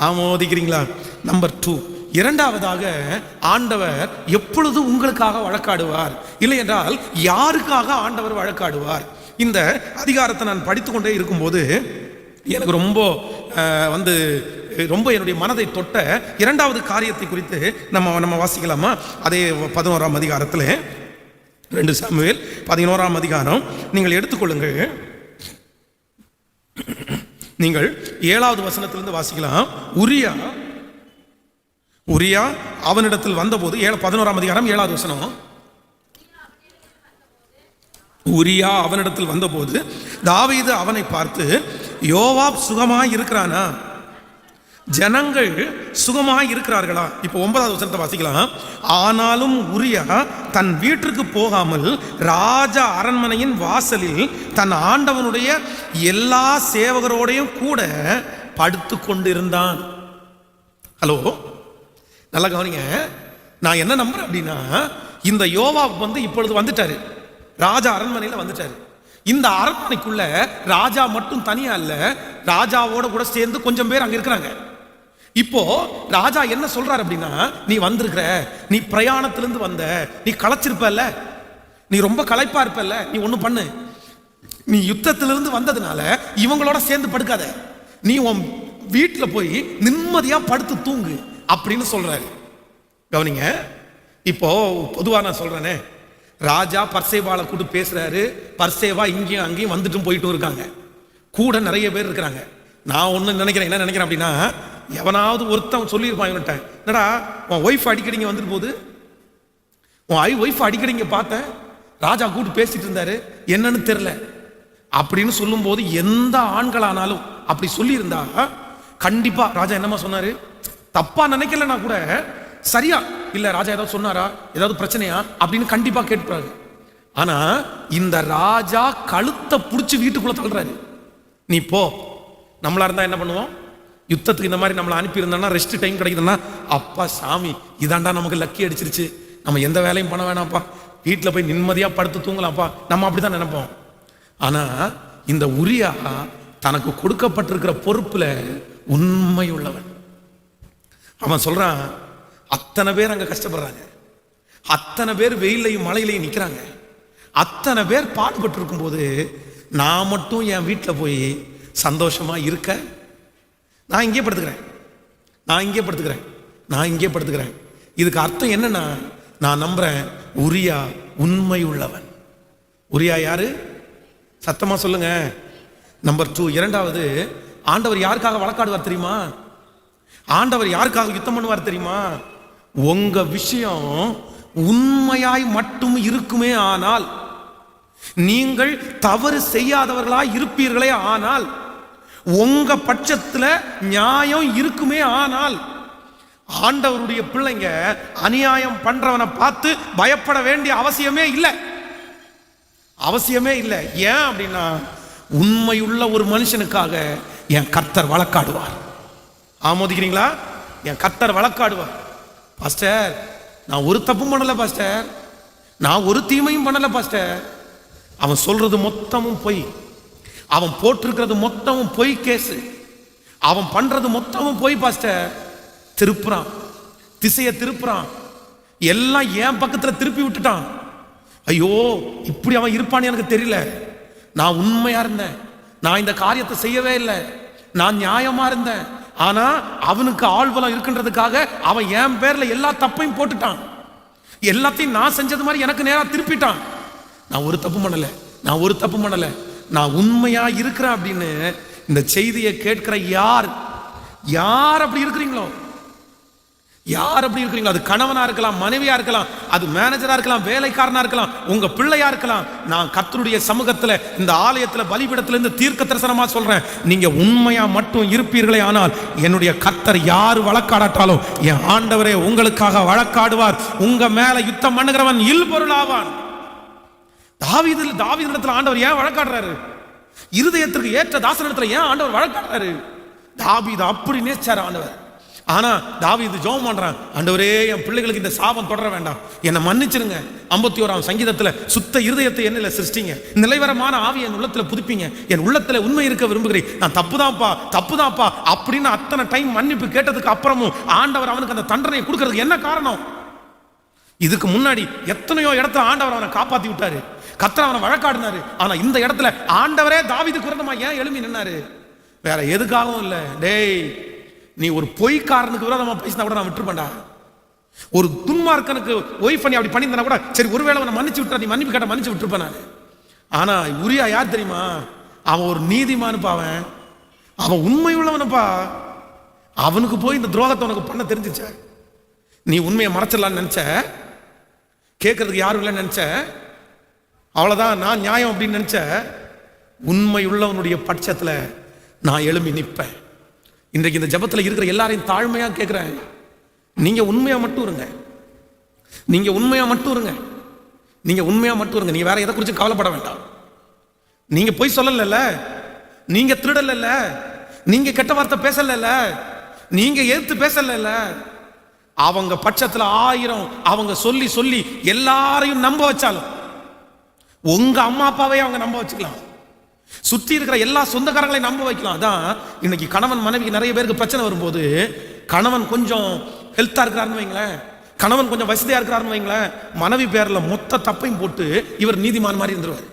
ஆமோதிக்கிறீங்களா? நம்பர் 2, இரண்டாவதாக ஆண்டவர் எப்பொழுது உங்களுக்காக வழக்காடுவார், இல்லை என்றால் யாருக்காக ஆண்டவர் வழக்காடுவார். இந்த அதிகாரத்தை நான் படித்துக்கொண்டே இருக்கும்போது எனக்கு ரொம்ப என்னுடைய மனதை தொட்ட இரண்டாவது காரியத்தை குறித்து நம்ம வாசிக்கலாமா? அதே 11ஆம் அதிகாரத்தில் 2 சாமுவேல் 11ஆம் அதிகாரம் நீங்கள் எடுத்துக்கொள்ளுங்கள். நீங்கள் 7வது வசனத்திலிருந்து வாசிக்கலாம். உரியா அவனிடத்தில் வந்தபோது, 11ஆம் அதிகாரம் 7வது வசனம். உரியா அவனிடத்தில் வந்தபோது தாவீது அவனை பார்த்து, யோவாப் சுகமாய் இருக்கிறானா, ஜனங்கள் சுகமாய் இருக்கிறார்களா? இப்போ 9வது வசனத்தை வாசிக்கலாம். ஆனாலும் உரியா தன் வீட்டிற்கு போகாமல் ராஜா அரண்மனையின் வாசலில் தன் ஆண்டவனுடைய எல்லா சேவகரோடையும் கூட படுத்து கொண்டிருந்தான். ஹலோ, நல்லா கவனிங்க. நான் என்ன நம்புறேன் அப்படின்னா, இந்த யோவாப் இப்பொழுது வந்துட்டாரு, ராஜா அரண்மனையில் வந்துட்டாரு. இந்த அரண்மனைக்குள்ள ராஜா மட்டும் தனியா இல்ல, ராஜாவோட கூட சேர்ந்து கொஞ்சம் பேர் அங்க இருக்கிறாங்க. இப்போ ராஜா என்ன சொல்றாரு அப்படின்னா, நீ வந்திருக்கிற, நீ பிரயாணத்திலிருந்து வந்த, நீ களைச்சிருப்பல்ல, நீ ரொம்ப களைப்பா இருப்பல்ல, நீ ஒண்ணு பண்ணு, நீ யுத்தத்திலிருந்து வந்ததுனால இவங்களோட சேர்ந்து படுக்காத, நீ உன் வீட்டில் போய் நிம்மதியா படுத்து தூங்கு அப்படின்னு சொல்றாரு. கவனிங்க, இப்போ பொதுவா நான் சொல்றேனே, ராஜா பர்சேவால கூட்டு பேசுறாரு, பர்சேவா இங்கேயும் அங்கேயும் வந்துட்டும் போயிட்டும் இருக்காங்க, கூட நிறைய பேர் இருக்கிறாங்க. நான் ஒண்ணு நினைக்கிறேன், என்ன நினைக்கிறேன் அப்படின்னா, எவனாவது ஒருத்தன் சொல்லியிருப்பான் இவன்கிட்ட, என்னடா உன் ஒய்ஃப் அடிக்கடி இங்க வந்துட்டு போகுது, உன் ஒய்ஃப் அடிக்கடி இங்க பார்த்தேன், ராஜா கூட்டு பேசிட்டு இருந்தாரு, என்னன்னு தெரியல அப்படின்னு சொல்லும் போது, எந்த ஆண்களானாலும் அப்படி சொல்லி இருந்தா கண்டிப்பா ராஜா என்னமா சொன்னாரு, தப்பா நினைக்கலன்னா கூட சரியா இல்ல ராஜா ஏதாவது சொன்னாரா, ஏதாவது பிரச்சனையா அப்படின்னு கண்டிப்பா கேட்பாரு. ஆனா இந்த ராஜா கழுத்தை புடிச்சு வீட்டுக்குள்ள தள்ளுறாரு. நீ போ. நம்மளா இருந்தா என்ன பண்ணுவோம்? யுத்தத்துக்கு இந்த மாதிரி நம்மளை அனுப்பி இருந்தா ரெஸ்ட் டைம் கிடைக்குதுன்னா, அப்பா சாமி இதாண்டா நமக்கு லக்கி அடிச்சிருச்சு, நம்ம எந்த வேலையும் பண்ண வேணாம்ப்பா, வீட்டில் போய் நிம்மதியா படுத்து தூங்கலாம்ப்பா, நம்ம அப்படிதான் நினைப்போம். ஆனா இந்த உரியா தனக்கு கொடுக்கப்பட்டிருக்கிற பொறுப்புல உண்மை உள்ளவன். அவன் சொல்றான், அத்தனை பேர் அங்க கஷ்டப்படுறாங்க, அத்தனை பேர் வெயிலையும் மழையிலையும் நிக்கிறாங்க, அத்தனை பேர் பாடுபட்டு இருக்கும் போது நான் மட்டும் என் வீட்டில் போய் சந்தோஷமா இருக்க, நான் இங்கே படுத்துக்கிறேன், நான் இங்கே படுத்துக்கிறேன், நான் இங்கே படுத்துக்கிறேன். இதுக்கு அர்த்தம் என்னன்னா, நான் நம்புறேன் உரியா உண்மை உள்ளவன். உரியா யாரு? சத்தமா சொல்லுங்க. நம்பர் 2, இரண்டாவது, ஆண்டவர் யாருக்காக வழக்காடுவார் தெரியுமா? ஆண்டவர் யாருக்காக யுத்தம் பண்ணுவார் தெரியுமா? உங்க விஷயம் உண்மையாய் மட்டும் இருக்குமே ஆனால், நீங்கள் தவறு செய்யாதவர்களாய் இருப்பீர்களே ஆனால், உங்க பட்சத்துல நியாயம் இருக்குமே ஆனால், ஆண்டவருடைய பிள்ளைங்க அநியாயம் பண்றவனை பார்த்து பயப்பட வேண்டிய அவசியமே இல்லை, அவசியமே இல்லை. ஏன் அப்படின்னா, உண்மையுள்ள ஒரு மனுஷனுக்காக என் கர்த்தர் வழக்காடுவார். ஆமோதிக்கிறீங்களா? என் கர்த்தர் வழக்காடுவார். பாஸ்டர் நான் ஒரு தப்பும் பண்ணல பாஸ்டர், நான் ஒரு தீமையும் பண்ணல பாஸ்டர். அவன் சொல்றது மொத்தமும் பொய், அவன் போட்டிருக்கிறது மொத்தமும் பொய் கேசு, அவன் பண்றது மொத்தமும் பொய் பாஸ்டர். திருப்புறான், திசையை திருப்புறான், எல்லாம் என் பக்கத்துல திருப்பி விட்டுட்டான். ஐயோ இப்படி அவன் இருப்பான்னு எனக்கு தெரியல, நான் உண்மையா இருந்தேன், நான் இந்த காரியத்தை செய்யவே இல்லை, நான் நியாயமா இருந்தேன். ஆனா அவனுக்கு ஆள்பலம் இருக்கின்றதுக்காக அவன் என் பேர்ல எல்லா தப்பையும் போட்டுட்டான், எல்லாத்தையும் நான் செஞ்சது மாதிரி எனக்கு நேரா திருப்பிட்டான். நான் ஒரு தப்பு பண்ணல, நான் ஒரு தப்பு பண்ணல, நான் உண்மையா இருக்கிறேன் அப்படின்னு இந்த செய்தியை கேட்கிற யார் யார் அப்படி இருக்கிறீங்களோ, யார் அப்படி இருக்கிறீங்களோ, அது கணவனா இருக்கலாம், மனைவியா இருக்கலாம், அது மேனேஜரா இருக்கலாம், வேலைக்காரனா இருக்கலாம், உங்க பிள்ளையா இருக்கலாம், நான் கர்த்தருடைய சமூகத்துல இந்த ஆலயத்துல பலிபீடத்துல இருந்து தீர்க்க தரிசனமா சொல்றேன், நீங்க உண்மையா மட்டும் இருப்பீர்களே ஆனால் என்னுடைய கர்த்தர் யார் வழக்காடாட்டாலும் என் ஆண்டவரே உங்களுக்காக வழக்காடுவார், உங்க மேல யுத்தம் பண்ணுகிறவன் இல்பொருளாவான். தாவீதிடத்துல ஆண்டவர் ஏன் வழக்காடுறாரு? இருதயத்திற்கு ஏற்ற தாசனிடத்துல ஏன் ஆண்டவர் வழக்காடுறாரு? தாவீது அப்படி நேச்சார் ஆண்டவர். ஆனா தாவீது ஜெபம் பண்றான், ஆண்டவரே என் பிள்ளைகளுக்கு இந்த சாபம் தொடர வேண்டாம், என்னை மன்னிச்சிருங்க. 51ஆம் சங்கீதத்துல சுத்த இருதயத்தை என்னில சிருஷ்டிங்க, நிலைவரமான ஆவி என் உள்ளத்துல புதுப்பிங்க, என் உள்ளத்துல உண்மை இருக்க விரும்புகிறேன், நான் தப்புதான்ப்பா தப்புதான்ப்பா அப்படின்னு அத்தனை டைம் மன்னிப்பு கேட்டதுக்கு அப்புறமும் ஆண்டவர் அவனுக்கு அந்த தண்டனையை கொடுக்கறதுக்கு என்ன காரணம்? இதுக்கு முன்னாடி எத்தனையோ இடத்துல ஆண்டவர் அவனை காப்பாத்தி விட்டாரு, கர்த்தர் அவனை வழக்காடினாரு. ஆனா இந்த இடத்துல ஆண்டவரே தாவீதுக்கு விரோதமா ஏன் எழும்பி நின்னாரு? வேற எதுக்காகவும் இல்லை. டேய், நீ ஒரு பொய்க்காரனுக்கு விரோதமா பேசினா கூட நான் விட்டுருப்பேன்டா, ஒரு துன்மார்க்கனுக்கு ஒய்ஃப் பண்ணி அப்படி பண்ணியிருந்தா கூட சரி ஒருவேளை அவனை மன்னிச்சு விட்டா, நீ மன்னிப்பு கேட்ட மன்னிச்சு விட்டுருப்பேன் நான். ஆனா உரியா யார் தெரியுமா? அவன் ஒரு நீதிமானுப்பா, அவன் உண்மை உள்ளவனப்பா. அவனுக்கு போய் இந்த துரோகத்தை உனக்கு பண்ண தெரிஞ்சிச்ச, நீ உண்மையை மறைச்சிடலான்னு நினைச்ச, கேட்கறதுக்கு யாரும் இல்லைன்னு நினைச்ச, அவ்வளவுதான் நான் நியாயம் அப்படின்னு நினைச்ச. உண்மை உள்ளவனுடைய பட்சத்துல நான் எழும்பி நிற்பேன். இன்றைக்கு இந்த ஜபத்துல இருக்கிற எல்லாரையும் தாழ்மையா கேட்கிறேன், நீங்க உண்மையா மட்டும் இருங்க, நீங்க உண்மையா மட்டும் இருங்க, நீங்க உண்மையா மட்டும் இருங்க. நீங்க வேற எதை குறித்து கவலைப்பட வேண்டாம். நீங்க பொய் சொல்லல, நீங்க திருடல, நீங்க கெட்ட வார்த்தை பேசல, நீங்க எதிர்த்து பேசல. அவங்க பட்சத்துல 1000 அவங்க சொல்லி சொல்லி எல்லாரையும் நம்ப வச்சாலும், உங்க அம்மா அப்பாவே அவங்க நம்ப வச்சுக்கலாம், சுற்றி இருக்கிற எல்லா சொந்தக்காரங்களையும் நம்ப வைக்கலாம். அதான் இன்னைக்கு கணவன் மனைவிக்கு நிறைய பேருக்கு பிரச்சனை வரும்போது, கணவன் கொஞ்சம் ஹெல்த்தா இருக்கிறாருன்னு வைங்களேன், கணவன் கொஞ்சம் வசதியா இருக்கிறாருன்னு வைங்களேன், மனைவி பேர்ல மொத்த தப்பையும் போட்டு இவர் நீதிமான் மாதிரி இருந்துருவார்.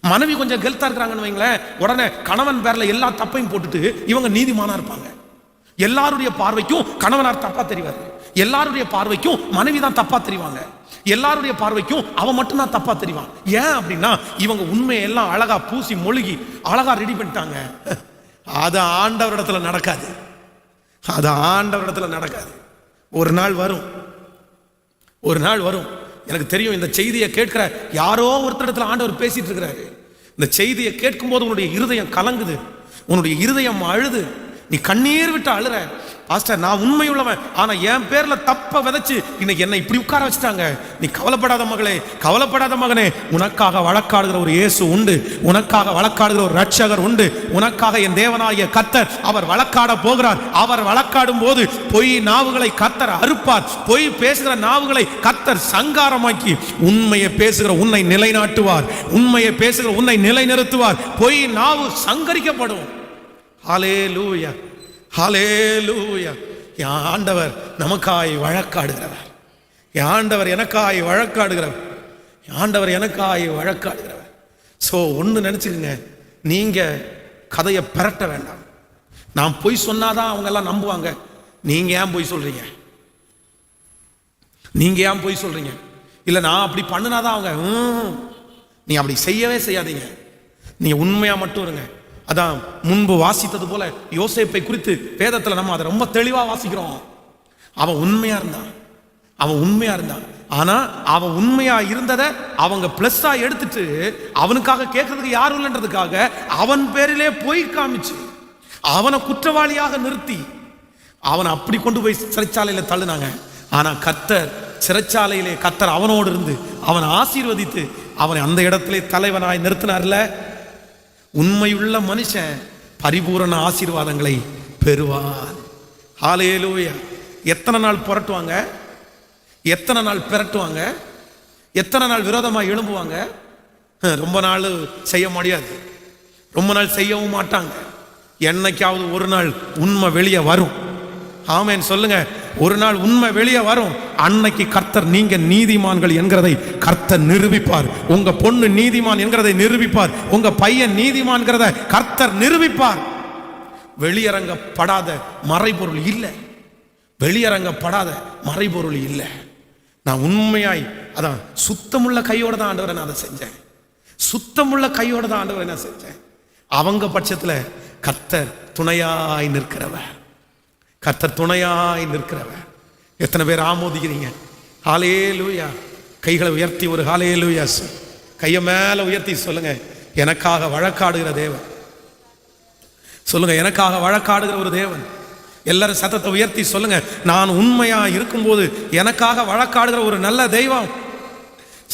மனைவி கொஞ்சம் ஹெல்த்தா இருக்கிறாங்கன்னு வைங்களேன், உடனே கணவன் பேர்ல எல்லா தப்பையும் போட்டுட்டு இவங்க நீதிமானா இருப்பாங்க. எல்லாருடைய பார்வைக்கும் கணவனார் தப்பா தெரிவாரு, எல்லாருடைய பார்வைக்கும் மனைவி தான் தப்பா தெரிவாங்க, எல்லாருடைய பார்வைக்கும் அவன் மட்டும் தான் தப்பா தெரிவான். ஏன் அப்படின்னா இவங்க உண்மையெல்லாம் அழகா பூசி மொழிகி அழகா ரெடி பண்ணிட்டாங்க. அது ஆண்டவரிடத்துல நடக்காது, அது ஆண்டவரிடத்துல நடக்காது. ஒரு நாள் வரும், ஒரு நாள் வரும். எனக்கு தெரியும், இந்த செய்தியை கேட்கிற யாரோ ஒருத்தரிடத்துல ஆண்டவர் பேசிட்டு இருக்கிறாரு. இந்த செய்தியை கேட்கும் போது உன்னுடைய இருதயம் கலங்குது, உன்னுடைய இருதயம் அழுது, நீ கண்ணீர் விட்டு அழுற, பாஸ்டர் நான் உண்மையுள்ளவன், ஆனா என் பேர்ல தப்ப விதைச்சு இன்னைக்கு என்ன இப்படி உட்கார வச்சுட்டாங்க. நீ கவலைப்படாத மகளே, கவலைப்படாத மகனே, உனக்காக வழக்காடுகிற ஒரு இயேசு உண்டு, உனக்காக வழக்காடுகிற ஒரு ரட்சகர் உண்டு, உனக்காக என் தேவனாகிய கர்த்தர் அவர் வழக்காட போகிறார். அவர் வழக்காடும் போது பொய் நாவுகளை கர்த்தர் அறுப்பார், பொய் பேசுகிற நாவுகளை கர்த்தர் சங்காரமாக்கி உண்மையை பேசுகிற உன்னை நிலைநாட்டுவார், உண்மையை பேசுகிற உன்னை நிலைநிறுத்துவார். பொய் நாவு சங்கரிக்கப்படும். ஹல்லேலூயா, ஹல்லேலூயா. என் ஆண்டவர் நமக்காய் வழக்காடுகிறவர், என் ஆண்டவர் எனக்காய் வழக்காடுகிறவர், என் ஆண்டவர் எனக்காய் வழக்காடுகிறவர். ஸோ ஒன்று நினச்சிக்கங்க, நீங்கள் கதையை பெரட்ட வேண்டாம். நான் பொய் சொன்னாதான் அவங்க எல்லாம் நம்புவாங்க. நீங்கள் ஏன் பொய் சொல்கிறீங்க? நீங்கள் ஏன் பொய் சொல்கிறீங்க? இல்லை நான் அப்படி பண்ணினாதான் அவங்க, நீ அப்படி செய்யவே செய்யாதீங்க. நீங்கள் உண்மையாக மட்டும் இருங்க. அதான் முன்பு வாசித்தது போல யோசேப்பை குறித்து வேதத்தில் நம்ம அதை ரொம்ப தெளிவாக வாசிக்கிறோம். அவன் உண்மையா இருந்தான், அவன் உண்மையா இருந்தான். ஆனா அவன் உண்மையா இருந்ததை அவங்க பிளஸ்ஸா எடுத்துட்டு அவனுக்காக கேட்கறதுக்கு யாரும் இல்லைன்றதுக்காக அவன் பேரிலே போய் காமிச்சு அவனை குற்றவாளியாக நிறுத்தி அவனை அப்படி கொண்டு போய் சிறைச்சாலையில தள்ளுனாங்க. ஆனா கர்த்தர் சிறைச்சாலையிலே கர்த்தர் அவனோடு இருந்து அவனை ஆசீர்வதித்து அவனை அந்த இடத்திலே தலைவனாய் நிறுத்தினார்ல. உண்மையுள்ள மனுஷன் பரிபூரண ஆசீர்வாதங்களை பெறுவான். ஹல்லேலூயா. எத்தனை நாள் புரட்டுவாங்க, எத்தனை நாள் பிரட்டுவாங்க, எத்தனை நாள் விரோதமாக எழும்புவாங்க? ரொம்ப நாள் செய்ய முடியாது, ரொம்ப நாள் செய்யவும் மாட்டாங்க. என்னைக்காவது ஒரு நாள் உண்மை வெளியே வரும். ஆமென் சொல்லுங்க. ஒரு நாள் உண்மை வெளியே வரும். அன்னைக்கு கர்த்தர் நீங்க நீதிமான்கள் என்கிறதை கர்த்தர் நிரூபிப்பார். உங்க பொண்ணு நீதிமான் என்கிறதை நிரூபிப்பார். உங்க பையன் நீதிமான்கிறத கர்த்தர் நிரூபிப்பார். வெளியரங்கப்படாத மறைபொருள் இல்லை, வெளியரங்கப்படாத மறைபொருள் இல்லை. நான் உண்மையாய் அதான் சுத்தமுள்ள கையோட தான் ஆண்டவரை நான் அதை செஞ்சேன், சுத்தமுள்ள கையோட தான் ஆண்டவரை நான் செஞ்சேன். அவங்க பட்சத்தில் கர்த்தர் துணையாய் நிற்கிறவர், கர்த்தர் துணையாய் நிற்கிறவர். எத்தனை பேர் ஆமோதிக்கிறீங்க? ஹல்லேலூயா. கைகளை உயர்த்தி ஒரு ஹல்லேலூயா கையை மேல உயர்த்தி சொல்லுங்க, எனக்காக வழக்காடுகிற தேவன். சொல்லுங்க, எனக்காக வழக்காடுகிற ஒரு தேவன். எல்லாரும் சத்தத்தை உயர்த்தி சொல்லுங்க, நான் உண்மையா இருக்கும்போது எனக்காக வழக்காடுகிற ஒரு நல்ல தெய்வம்.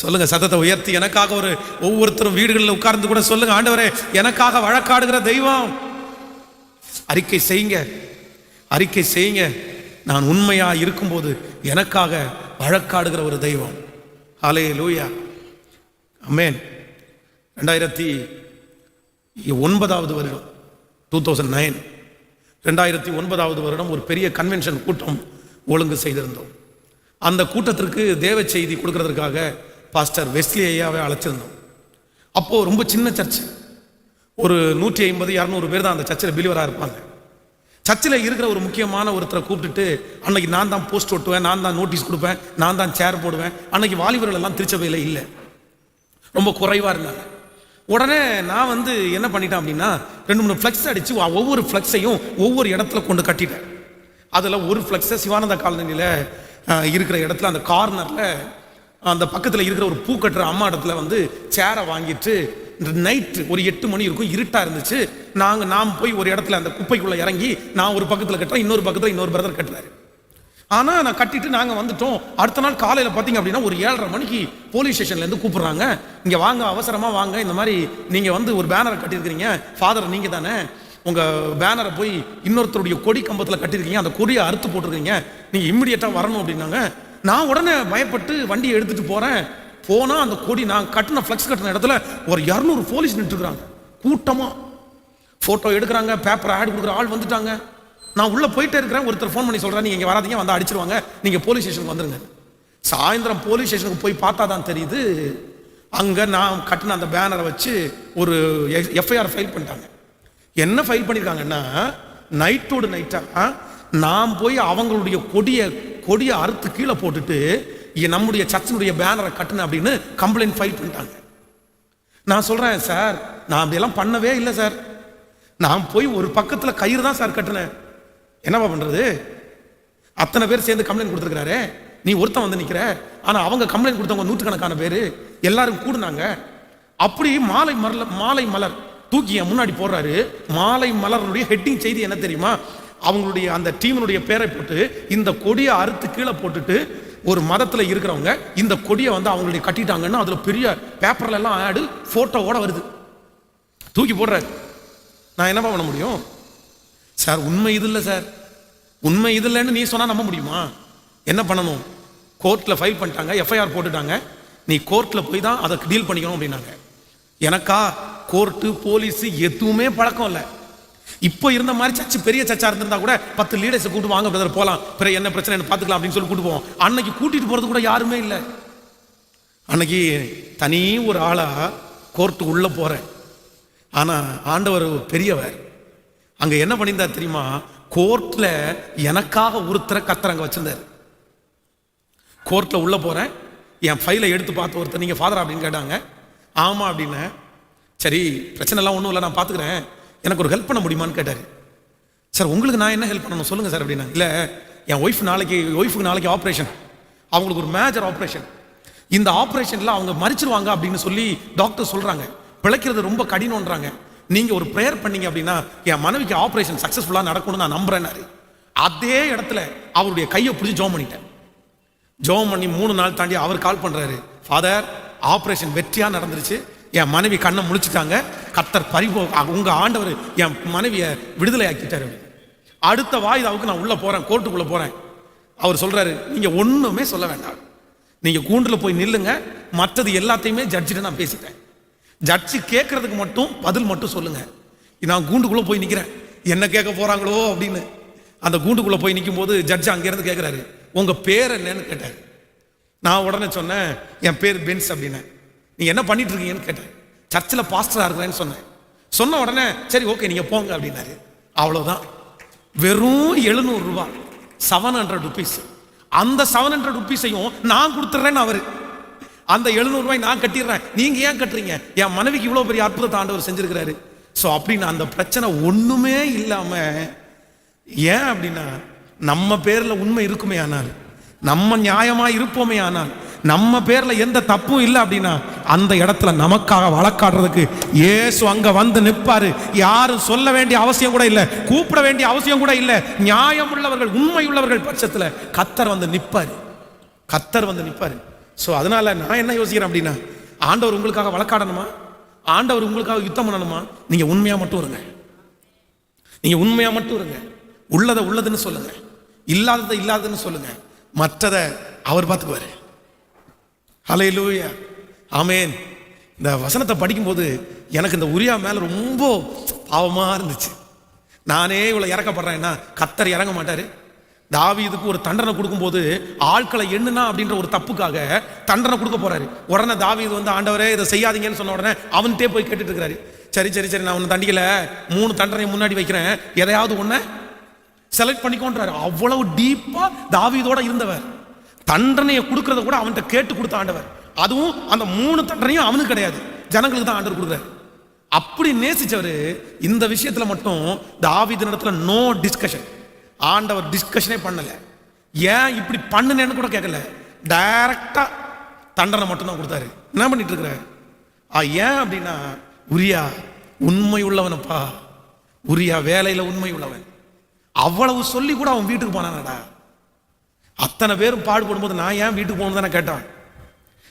சொல்லுங்க சத்தத்தை உயர்த்தி, எனக்காக ஒரு ஒவ்வொருத்தரும் வீடுகளில் உட்கார்ந்து கூட சொல்லுங்க, ஆண்டவரே எனக்காக வழக்காடுகிற தெய்வம். அறிக்கை செய்யுங்க, அறிக்கை செய்யுங்க. நான் உண்மையா இருக்கும்போது எனக்காக வழக்காடுகிற ஒரு தெய்வம். ஹல்லேலூயா, ஆமென். 2009 வருடம் 2009 2009 வருடம் ஒரு பெரிய கன்வென்ஷன் கூட்டம் ஒழுங்கு செய்திருந்தோம். அந்த கூட்டத்திற்கு தேவ செய்தி கொடுக்கறதுக்காக பாஸ்டர் வெஸ்லி ஐயாவை அழைச்சிருந்தோம். அப்போது ரொம்ப சின்ன சர்ச்சு, ஒரு 150-200 பேர் தான் அந்த சர்ச்சில் பிலிவராக இருப்பாங்க. சர்ச்சில் இருக்கிற ஒரு முக்கியமான ஒருத்தரை கூப்பிட்டுட்டு அன்னைக்கு நான் தான் போஸ்ட் ஒட்டுவேன், நான் தான் நோட்டீஸ் கொடுப்பேன், நான் தான் சேர் போடுவேன். அன்னைக்கு வாலிபர்கள் எல்லாம் திருச்சபையில் இல்லை, ரொம்ப குறைவாக இருந்தாங்க. உடனே நான் என்ன பண்ணிட்டேன் அப்படின்னா 2-3 ஃப்ளெக்ஸ் அடித்து ஒவ்வொரு ஃப்ளெக்ஸையும் ஒவ்வொரு இடத்துல கொண்டு கட்டிட்டேன். அதில் ஒரு ஃப்ளெக்ஸை சிவானந்த காலனியில் இருக்கிற இடத்துல அந்த கார்னரில் அந்த பக்கத்தில் இருக்கிற ஒரு பூ கட்டுற அம்மா இடத்துல சேரை வாங்கிட்டு நைட்டு ஒரு 8 மணி இருக்கும், இருட்டாக இருந்துச்சு. நாம் போய் ஒரு இடத்துல அந்த குப்பைக்குள்ளே இறங்கி நான் ஒரு பக்கத்தில் கட்டுறேன், இன்னொரு பக்கத்தில் இன்னொரு பிரதர் கட்டுறாரு. ஆனால் நான் கட்டிட்டு நாங்கள் வந்துட்டோம். அடுத்த நாள் காலையில் பார்த்தீங்க அப்படின்னா ஒரு 7:30 மணிக்கு போலீஸ் ஸ்டேஷன்லேருந்து கூப்பிட்றாங்க, இங்கே வாங்க, அவசரமாக வாங்க, இந்த மாதிரி நீங்கள் ஒரு பேனரை கட்டியிருக்கிறீங்க, ஃபாதர் நீங்கள் தானே, உங்கள் பேனரை போய் இன்னொருத்தருடைய கொடி கம்பத்தில் கட்டியிருக்கீங்க, அந்த கொடியை அறுத்து போட்டிருக்கீங்க, நீங்கள் இம்மிடியட்டாக வரணும் அப்படின்னாங்க. நான் உடனே பயப்பட்டு வண்டியை எடுத்துகிட்டு போகிறேன். போனால் அந்த கொடி நான் கட்டின ஃப்ளெக்ஸ் கட்டின இடத்துல ஒரு 200 போலீஸ் நின்றுக்கிறாங்க கூட்டமாக. ஃபோட்டோ எடுக்கிறாங்க, பேப்பர் ஆட் கொடுக்குற ஆள் வந்துட்டாங்க. நான் உள்ளே போயிட்டே இருக்கிறேன். ஒருத்தர் ஃபோன் பண்ணி சொல்கிறேன், நீங்கள் இங்கே வராதீங்க, வந்து அடிச்சிருவாங்க, நீங்கள் போலீஸ் ஸ்டேஷனுக்கு வந்துருங்க. சாயந்தரம் போலீஸ் ஸ்டேஷனுக்கு போய் பார்த்தா தான் தெரியுது, அங்கே நான் கட்டின அந்த பேனரை வச்சு ஒரு எஃப்ஐஆர் ஃபைல் பண்ணிட்டாங்க. என்ன ஃபைல் பண்ணியிருக்காங்கன்னா, நைட்டோடு நைட்டாக நான் போய் அவங்களுடைய கொடியை அறுத்து கீழே போட்டுட்டு நம்முடைய சர்ச்சினுடைய பேனரை கட்டினேன் அப்படின்னு கம்ப்ளைண்ட் ஃபைல் பண்ணிட்டாங்க. நான் சொல்கிறேன், சார் நான் அப்படியெல்லாம் பண்ணவே இல்லை சார், நான் போய் ஒரு பக்கத்தில் கயிறு தான் சார் கட்டினேன், என்னவா பண்ணுறது? அத்தனை பேர் சேர்ந்து கம்ப்ளைண்ட் கொடுத்துருக்காரு, நீ ஒருத்தன் நிற்கிற. ஆனால் அவங்க கம்ப்ளைண்ட் கொடுத்தவங்க 100கணக்கான பேர் எல்லாரும் கூடுனாங்க. அப்படி மாலை மலர் தூக்கி முன்னாடி போடுறாரு. மாலை மலருடைய ஹெட்டிங் செய்தி என்ன தெரியுமா? அவங்களுடைய அந்த டீமினுடைய பேரை போட்டு இந்த கொடியை அறுத்து கீழே போட்டுட்டு, ஒரு மதத்தில் இருக்கிறவங்க இந்த கொடியை வந்து அவங்களுடைய கட்டிட்டாங்கன்னா அதில் பெரிய பேப்பர்ல எல்லாம் ஆடு போட்டோவோட வருது, தூக்கி போடுறாரு. நான் என்னப்பா பண்ண முடியும்? சார் உண்மை இது இல்லை சார், உண்மை இது இல்லைன்னு நீ சொன்னா நம்ப முடியுமா? என்ன பண்ணணும்? கோர்ட்டில் ஃபைல் பண்ணிட்டாங்க, எஃப்ஐஆர் போட்டுட்டாங்க, நீ கோர்ட்டில் போய் தான் அதை டீல் பண்ணிக்கணும் அப்படின்னாங்க. எனக்கா கோர்ட்டு போலீஸ் எதுவுமே பழக்கம் இல்லை. இப்போ இருந்த மாதிரி சர்ச்சு பெரிய சர்ச்சா இருந்திருந்தா கூட 10 லீடர்ஸை கூட்டு வாங்க பிரதர் போகலாம், பிறகு என்ன பிரச்சனை பார்த்துக்கலாம் அப்படின்னு சொல்லி கூட்டு போவோம். அன்னைக்கு கூட்டிட்டு போறது கூட யாருமே இல்லை. அன்னைக்கு தனி ஒரு ஆளா கோர்ட்டுக்கு உள்ள போறேன். ஆனா ஆண்டவர் பெரியவர். அங்க என்ன பண்ணியிருந்தார் தெரியுமா? கோர்ட்ல எனக்காக ஒருத்தரை கர்த்தர் அங்க வச்சிருந்தாரு. கோர்ட்ல உள்ள போறேன், என் ஃபைலை எடுத்து பார்த்து ஒருத்தர், நீங்க ஃபாதர் அப்படின்னு கேட்டாங்க. ஆமா அப்படின்னு. சரி பிரச்சனை எல்லாம் ஒன்றும் இல்லை, நான் பார்த்துக்கிறேன், எனக்கு ஒரு ஹெல்ப் பண்ண முடியுமான்னு கேட்டார். சார் உங்களுக்கு நான் என்ன ஹெல்ப் பண்ணணும் சொல்லுங்கள் சார் அப்படின்னா. இல்லை என் ஒய்ஃபுக்கு நாளைக்கு ஆப்ரேஷன், அவங்களுக்கு ஒரு மேஜர் ஆப்ரேஷன், இந்த ஆப்ரேஷனில் அவங்க மறிச்சிருவாங்க அப்படின்னு சொல்லி டாக்டர் சொல்கிறாங்க, பிழைக்கிறது ரொம்ப கடினம்ன்றாங்க, நீங்கள் ஒரு ப்ரேயர் பண்ணீங்க அப்படின்னா என் மனைவிக்கு ஆப்ரேஷன் சக்ஸஸ்ஃபுல்லாக நடக்கணும்னு நான் நம்புறேன்னாரு. அதே இடத்துல அவருடைய கையை பிடிச்சி ஜோம் பண்ணிட்டேன். ஜோம் பண்ணி 3 நாள் தாண்டி அவர் கால் பண்ணுறாரு, ஃபாதர் ஆப்ரேஷன் வெற்றியாக நடந்துருச்சு, என் மனைவி கண்ணை முழிச்சிட்டாங்க, கர்த்தர் உங்க ஆண்டவர் என் மனைவியை விடுதலை ஆக்கிட்டாரு. அடுத்த வாய்தாவுக்கு நான் உள்ள போறேன், கோர்ட்டுக்குள்ள போறேன். அவர் சொல்றாரு, நீங்க ஒண்ணுமே சொல்ல வேண்டாம், நீங்க கூண்டுல போய் நில்லுங்க, மற்றது எல்லாத்தையுமே ஜட்ஜிட்ட நான் பேசிட்டேன், ஜட்ஜி கேட்கறதுக்கு மட்டும் பதில் மட்டும் சொல்லுங்க. நான் கூண்டுக்குள்ள போய் நிக்கிறேன், என்ன கேட்க போறாங்களோ அப்படின்னு. அந்த கூண்டுக்குள்ள போய் நிற்கும் போது ஜட்ஜ் அங்கிருந்து கேட்கிறாரு, உங்க பேர் என்னன்னு கேட்டாரு. நான் உடனே சொன்னேன், என் பேர் பென்ஸ் அப்படின்னு. நீங்க என்ன பண்ணிட்டு இருக்கீங்கன்னு கேட்டேன். சர்ச்சில் பாஸ்டரா இருக்கிறேன்னு சொன்னேன். சொன்ன உடனே சரி ஓகே நீங்க போங்க அப்படின்னாரு. அவ்வளவுதான். வெறும் 700 ரூபாய், 700 rupees. அந்த 700 rupees-ஐயும் நான் கொடுத்துறேன்னு அவரு. அந்த 700 ரூபாய் நான் கட்டிடுறேன், நீங்க ஏன் கட்டுறீங்க? என் மனைவிக்கு இவ்வளவு பெரிய அற்புதத்தை ஆண்டவர் செஞ்சிருக்கிறாரு. ஸோ அப்படின்னு அந்த பிரச்சனை ஒண்ணுமே இல்லாம, ஏன் அப்படின்னா நம்ம பேர்ல உண்மை இருக்குமே ஆனால், நம்ம நியாயமா இருப்போமே ஆனால், நம்ம பேர்ல எந்த தப்பும் இல்லை அப்படின்னா அந்த இடத்துல நமக்காக வழக்காடுறதுக்கு இயேசு அங்க வந்து நிற்பாரு. யாரும் சொல்ல வேண்டிய அவசியம் கூட இல்லை, கூப்பிட வேண்டிய அவசியம் கூட இல்லை. நியாயம் உள்ளவர்கள், உண்மை உள்ளவர்கள் பட்சத்துல கர்த்தர் வந்து நிற்பாரு, கர்த்தர் வந்து நிற்பாரு. ஸோ அதனால நான் என்ன யோசிக்கிறேன் அப்படின்னா, ஆண்டவர் உங்களுக்காக வழக்காடணுமா, ஆண்டவர் உங்களுக்காக யுத்தம் பண்ணணுமா, நீங்க உண்மையா மட்டும் இருங்க, நீங்க உண்மையா மட்டும் இருங்க. உள்ளதை உள்ளதுன்னு சொல்லுங்க, இல்லாததை இல்லாததுன்னு சொல்லுங்க, மற்றதை அவர் பார்த்துக்குவாரு. ஹல்லேலூயா, ஆமென். இந்த வசனத்தை படிக்கும்போது எனக்கு இந்த உரியா மேல ரொம்ப பாவமா இருந்துச்சு. நானே இவ்வளவு இறக்கப்படுறேன்னா கர்த்தர் இறங்க மாட்டாரு. தாவீதுக்கு ஒரு தண்டனை கொடுக்கும்போது ஆட்களை எண்ணுனா அப்படின்ற ஒரு தப்புக்காக தண்டனை கொடுக்க போறாரு. உடனே தாவீது வந்து, ஆண்டவரே இதை செய்யாதீங்கன்னு சொன்ன உடனே அவன்கிட்டே போய் கேட்டுட்டு இருக்கிறாரு. சரி சரி சரி நான் ஒன்று தண்டிக்கல, 3 தண்டனை முன்னாடி வைக்கிறேன், எதையாவது ஒன்ன செலக்ட் பண்ணிக்கோன்றாரு. அவ்வளவு டீப்பா தாவீதோட இருந்தவர். தண்டனையை கொடுக்கறத கூட அவன்கிட்ட கேட்டு கொடுத்த ஆண்டவர். அதுவும் அந்த 3 தண்டனையும் அவனுக்கு கிடையாது, ஜனங்களுக்கு தான் ஆண்டவர் கொடுக்குறாரு. அப்படி நேசிச்சவர் இந்த விஷயத்துல மட்டும் தாவீது இடத்துல நோ டிஸ்கஷன். ஆண்டவர் டிஸ்கஷனே பண்ணல. ஏன் இப்படி பண்ணுனேன்னு கூட கேட்கல, டைரக்டா தண்டனை மட்டும் தான் கொடுத்தாரு. என்ன பண்ணிட்டு இருக்கிற? ஏன் அப்படின்னா உரியா உண்மை உள்ளவனப்பா, உரியா வேலையில உண்மை உள்ளவன். அவ்வளவு சொல்லி கூட அவன் வீட்டுக்கு போனானடா. அத்தனை பேரும் பாடுபடும் போது நான் ஏன் வீட்டுக்கு போகணும் தானே கேட்டான்.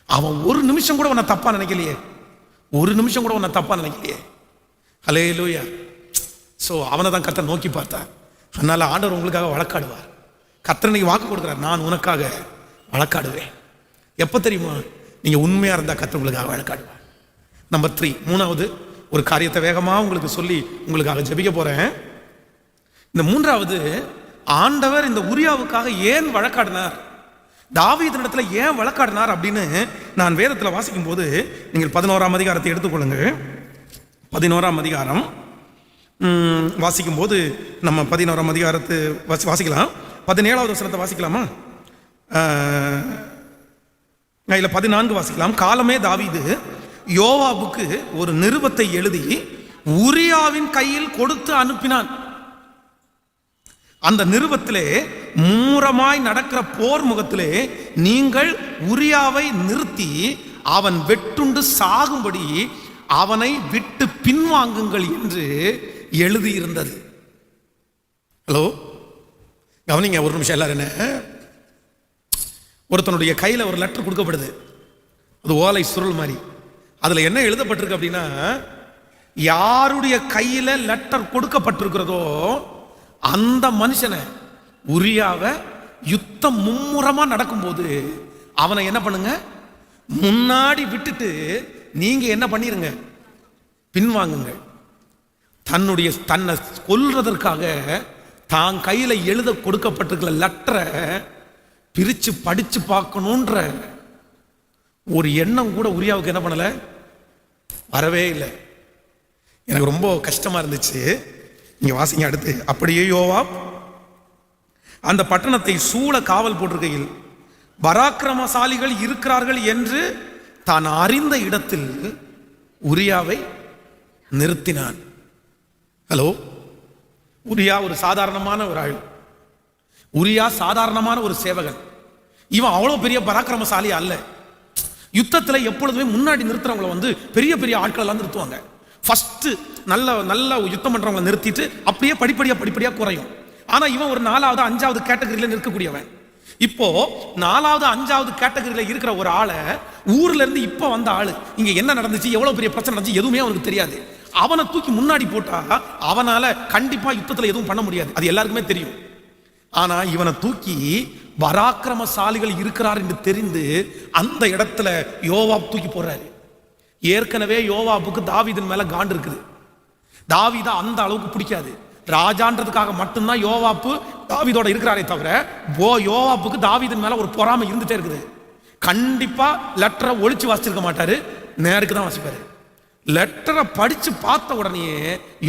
அவன் ஒரு நிமிஷம் கூட உன்னை தப்பா நினைக்கலையே, ஒரு நிமிஷம் கூட உன்னை தப்பா நினைக்கலையே. ஹல்லேலூயா. ஸோ அவனை தான் கர்த்தர் நோக்கி பார்த்தார். அதனால ஆண்டவர் உங்களுக்காக வழக்காடுவார். கர்த்தர் இன்னைக்கு வாக்கு கொடுக்குறார், நான் உனக்காக வழக்காடுவேன். எப்போ தெரியுமா? நீங்க உண்மையா இருந்தா கர்த்தர் உங்களுக்காக வழக்காடுவார். நம்பர் 3, 3வது ஒரு காரியத்தை வேகமா உங்களுக்கு சொல்லி உங்களுக்காக ஜெபிக்க போறேன். இந்த 3வது, ஆண்டவர் இந்த உரியாவுக்காக ஏன் வழக்காடினார், தாவீது இடத்துல ஏன் வழக்காடினார் அப்படின்னு நான் வேதத்தில் வாசிக்கும் போது, நீங்கள் 11ஆம் அதிகாரத்தை எடுத்துக்கொள்ளுங்க. 11ஆம் அதிகாரம் வாசிக்கும் போது நம்ம 11ஆம் அதிகாரத்தை வாசிக்கலாம். 17வது வசனத்தை வாசிக்கலாமா? இல்ல 14 வாசிக்கலாம். காலமே தாவீது யோவாபுக்கு ஒரு நிருபத்தை எழுதி உரியாவின் கையில் கொடுத்து அனுப்பினான். அந்த நிருபத்திலே மூரமாய் நடக்கிற போர் முகத்திலே நீங்கள் உரியாவை நிறுத்தி அவன் வெட்டுண்டு சாகும்படி அவனை விட்டு பின்வாங்குங்கள் என்று எழுதியிருந்தது. ஹலோ, கவனிங்க ஒரு நிமிஷம் எல்லாரும். என்ன, ஒருத்தனுடைய கையில் ஒரு லெட்டர் கொடுக்கப்படுது, அது ஓலை சுருள் மாதிரி. அதில் என்ன எழுதப்பட்டிருக்கு அப்படின்னா, யாருடைய கையில் லெட்டர் கொடுக்கப்பட்டிருக்கிறதோ அந்த மனுஷனை, உரியாவை, யுத்தம் மும்முரமா நடக்கும்போது அவனை என்ன பண்ணுங்க, முன்னாடி விட்டுட்டு நீங்க என்ன பண்ணிருங்க, பின்வாங்குங்க. தன்னை கொல்றதற்காக தான் கையில எழுத கொடுக்கப்பட்டிருக்கிற லெட்டரை பிரிச்சு படிச்சு பார்க்கணுன்ற ஒரு எண்ணம் கூட உரியாவுக்கு என்ன பண்ணல, வரவே இல்லை. எனக்கு ரொம்ப கஷ்டமா இருந்துச்சு. இங்க வாசிங்க அடுத்து. அப்படியே யோவாப் அந்த பட்டணத்தை சூழ காவல் போட்டிருக்கையில் பராக்கிரமசாலிகள் இருக்கிறார்கள் என்று தான் அறிந்த இடத்தில் உரியாவை நிறுத்தினான். ஹலோ, உரியா ஒரு சாதாரணமான ஒரு ஆள், உரியா சாதாரணமான ஒரு சேவகன். இவன் அவ்வளவு பெரிய பராக்கிரமசாலி அல்ல. யுத்தத்தில் எப்பொழுதுமே முன்னாடி நிறுத்துறவங்களை பெரிய பெரிய ஆட்கள் எல்லாம் நிறுத்துவாங்க. ஃபர்ஸ்ட் நல்ல யுத்தம் பண்றவங்களை நிறுத்திட்டு அப்படியே படிப்படியா குறையும். ஆனா இவன் ஒரு 4வது 5வது கேட்டகரியில நிற்கக்கூடியவன். இப்போ 4வது 5வது கேட்டகரியில இருக்கிற ஒரு ஆளை, ஊர்ல இருந்து இப்ப வந்த ஆளு, இங்க என்ன நடந்துச்சு, எவ்வளவு பெரிய பிரச்சனை நடந்துச்சு எதுவுமே அவனுக்கு தெரியாது. அவனை தூக்கி முன்னாடி போட்டா அவனால கண்டிப்பா யுத்தத்துல எதுவும் பண்ண முடியாது, அது எல்லாருக்குமே தெரியும். ஆனா இவனை தூக்கி பராக்கிரமசாலிகள் இருக்கிறார் என்று தெரிந்து அந்த இடத்துல யோவாப் தூக்கி போடுறாரு. ஏற்கனவே யோவாப்புக்கு தாவீதின் மேல காண்டு இருக்குது. தாவீதை அந்த அளவுக்கு பிடிக்காது. ராஜான்றதுக்காக மட்டும்தான் யோவாப்பு தாவீதோட இருக்கிறாரே தவிர யோவாப்புக்கு தாவீதின் மேல ஒரு பொறாமை இருந்துட்டே இருக்குது. கண்டிப்பா லெட்டரை ஒளிச்சு வாசிச்சிருக்க மாட்டாரு, நேருக்கு தான் வாசிப்பாரு. லெட்டரை படிச்சு பார்த்த உடனே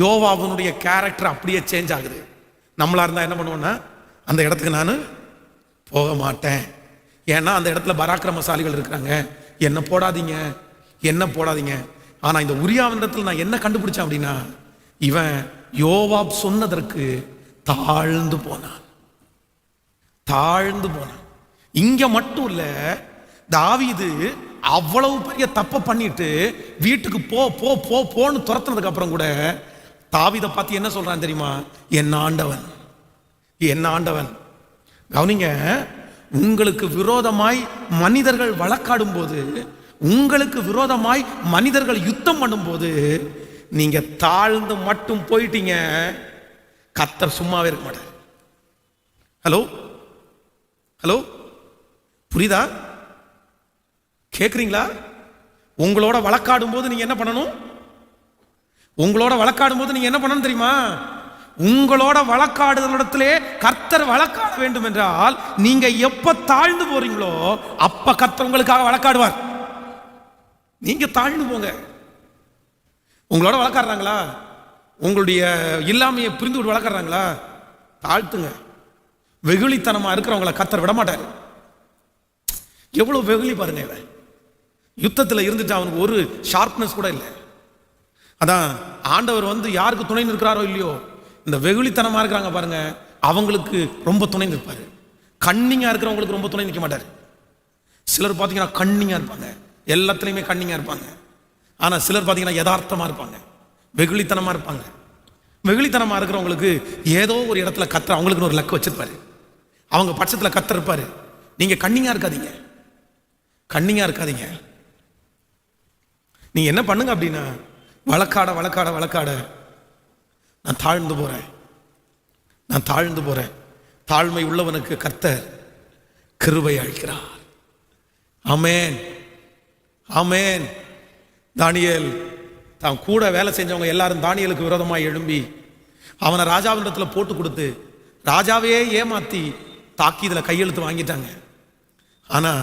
யோவாபுனுடைய கேரக்டர் அப்படியே சேஞ்ச் ஆகுது. நம்மளா இருந்தா என்ன பண்ணுவோம்னா, அந்த இடத்துக்கு நான் போக மாட்டேன், ஏன்னா அந்த இடத்துல பராக்கிரமசாலிகள் இருக்கிறாங்க, என்ன போடாதீங்க. ஆனா இந்த உரியாவின் இடத்துல நான் என்ன கண்டுபிடிச்சேன் அப்படின்னா, இவன் யோவாப் சொன்னதற்கு தாழ்ந்து போனான். இங்க மட்டும் இல்ல, தாவீது அவ்வளவு பெரிய தப்ப பண்ணிட்டு வீட்டுக்கு போன்னு துரத்துனதுக்கு அப்புறம் கூட தாவீதை பார்த்து என்ன சொல்றான் தெரியுமா, என் ஆண்டவன். கவனிங்க, உங்களுக்கு விரோதமாய் மனிதர்கள் வழக்காடும் போது, உங்களுக்கு விரோதமாய் மனிதர்கள் யுத்தம் பண்ணும்போது நீங்க தாழ்ந்து மட்டும் போயிட்டீங்க, கர்த்தர் சும்மாவே இருக்க மாட்டார். ஹலோ, புரியுதா? கேக்குறீங்களா? உங்களோட வழக்காடும் போது நீங்க என்ன பண்ணணும்? தெரியுமா? உங்களோட வழக்காடுதலிடத்திலே கர்த்தர் வழக்காட வேண்டும் என்றால் நீங்க எப்ப தாழ்ந்து போறீங்களோ அப்ப கர்த்தர் உங்களுக்காக வழக்காடுவார். நீங்க தாழ்ந்து போங்க. உங்களோட வழக்காடுறாங்களா, உங்களுடைய இல்லாமையை புரிந்து கொண்டு வழக்காடுறாங்களா, தாழ்த்துங்க. வெகுளித்தனமா இருக்கிறவங்களை கர்த்தர் விட மாட்டார். எவ்வளவு வெகுளி பாருங்க. யுத்தத்தில் இருந்துட்டு அவனுக்கு ஒரு ஷார்ப்னஸ் கூட இல்லை. அதான் ஆண்டவர் யாருக்கு துணை நிற்கிறாரோ இல்லையோ, இந்த வெகுளித்தனமா இருக்கிறாங்க பாருங்க, அவங்களுக்கு ரொம்ப துணை நிற்பாரு. கண்ணிங்கா இருக்கிறவங்களுக்கு ரொம்ப துணை நிற்க மாட்டார். சிலர் பார்த்தீங்கன்னா கண்ணிங்கா இருப்பாங்க, எல்லாத்துலேயுமே கண்ணிங்கா இருப்பாங்க. ஆனா சிலர் பார்த்தீங்கன்னா யதார்த்தமா இருப்பாங்க, வெகுளித்தனமா இருப்பாங்க. வெகுளித்தனமா இருக்கிறவங்களுக்கு ஏதோ ஒரு இடத்துல கத்தர் அவங்களுக்கு ஒரு லக்கு வச்சிருப்பாரு, அவங்க பட்சத்தில் கத்தர் இருப்பாரு. நீங்க கண்ணிங்கா இருக்காதீங்க. நீங்க என்ன பண்ணுங்க அப்படின்னா, வழக்காட நான் தாழ்ந்து போறேன். தாழ்மை உள்ளவனுக்கு கர்த்தர் கிருபை அளிக்கிறார். ஆமென். தானியேல் தான் கூட வேலை செஞ்சவங்க எல்லாரும் தானியேலுக்கு விரோதமாக எழும்பி அவனை ராஜாவினிடத்தில் போட்டு கொடுத்து ராஜாவையே ஏமாத்தி தாக்கீதுல கையெழுத்து வாங்கிட்டாங்க. ஆனா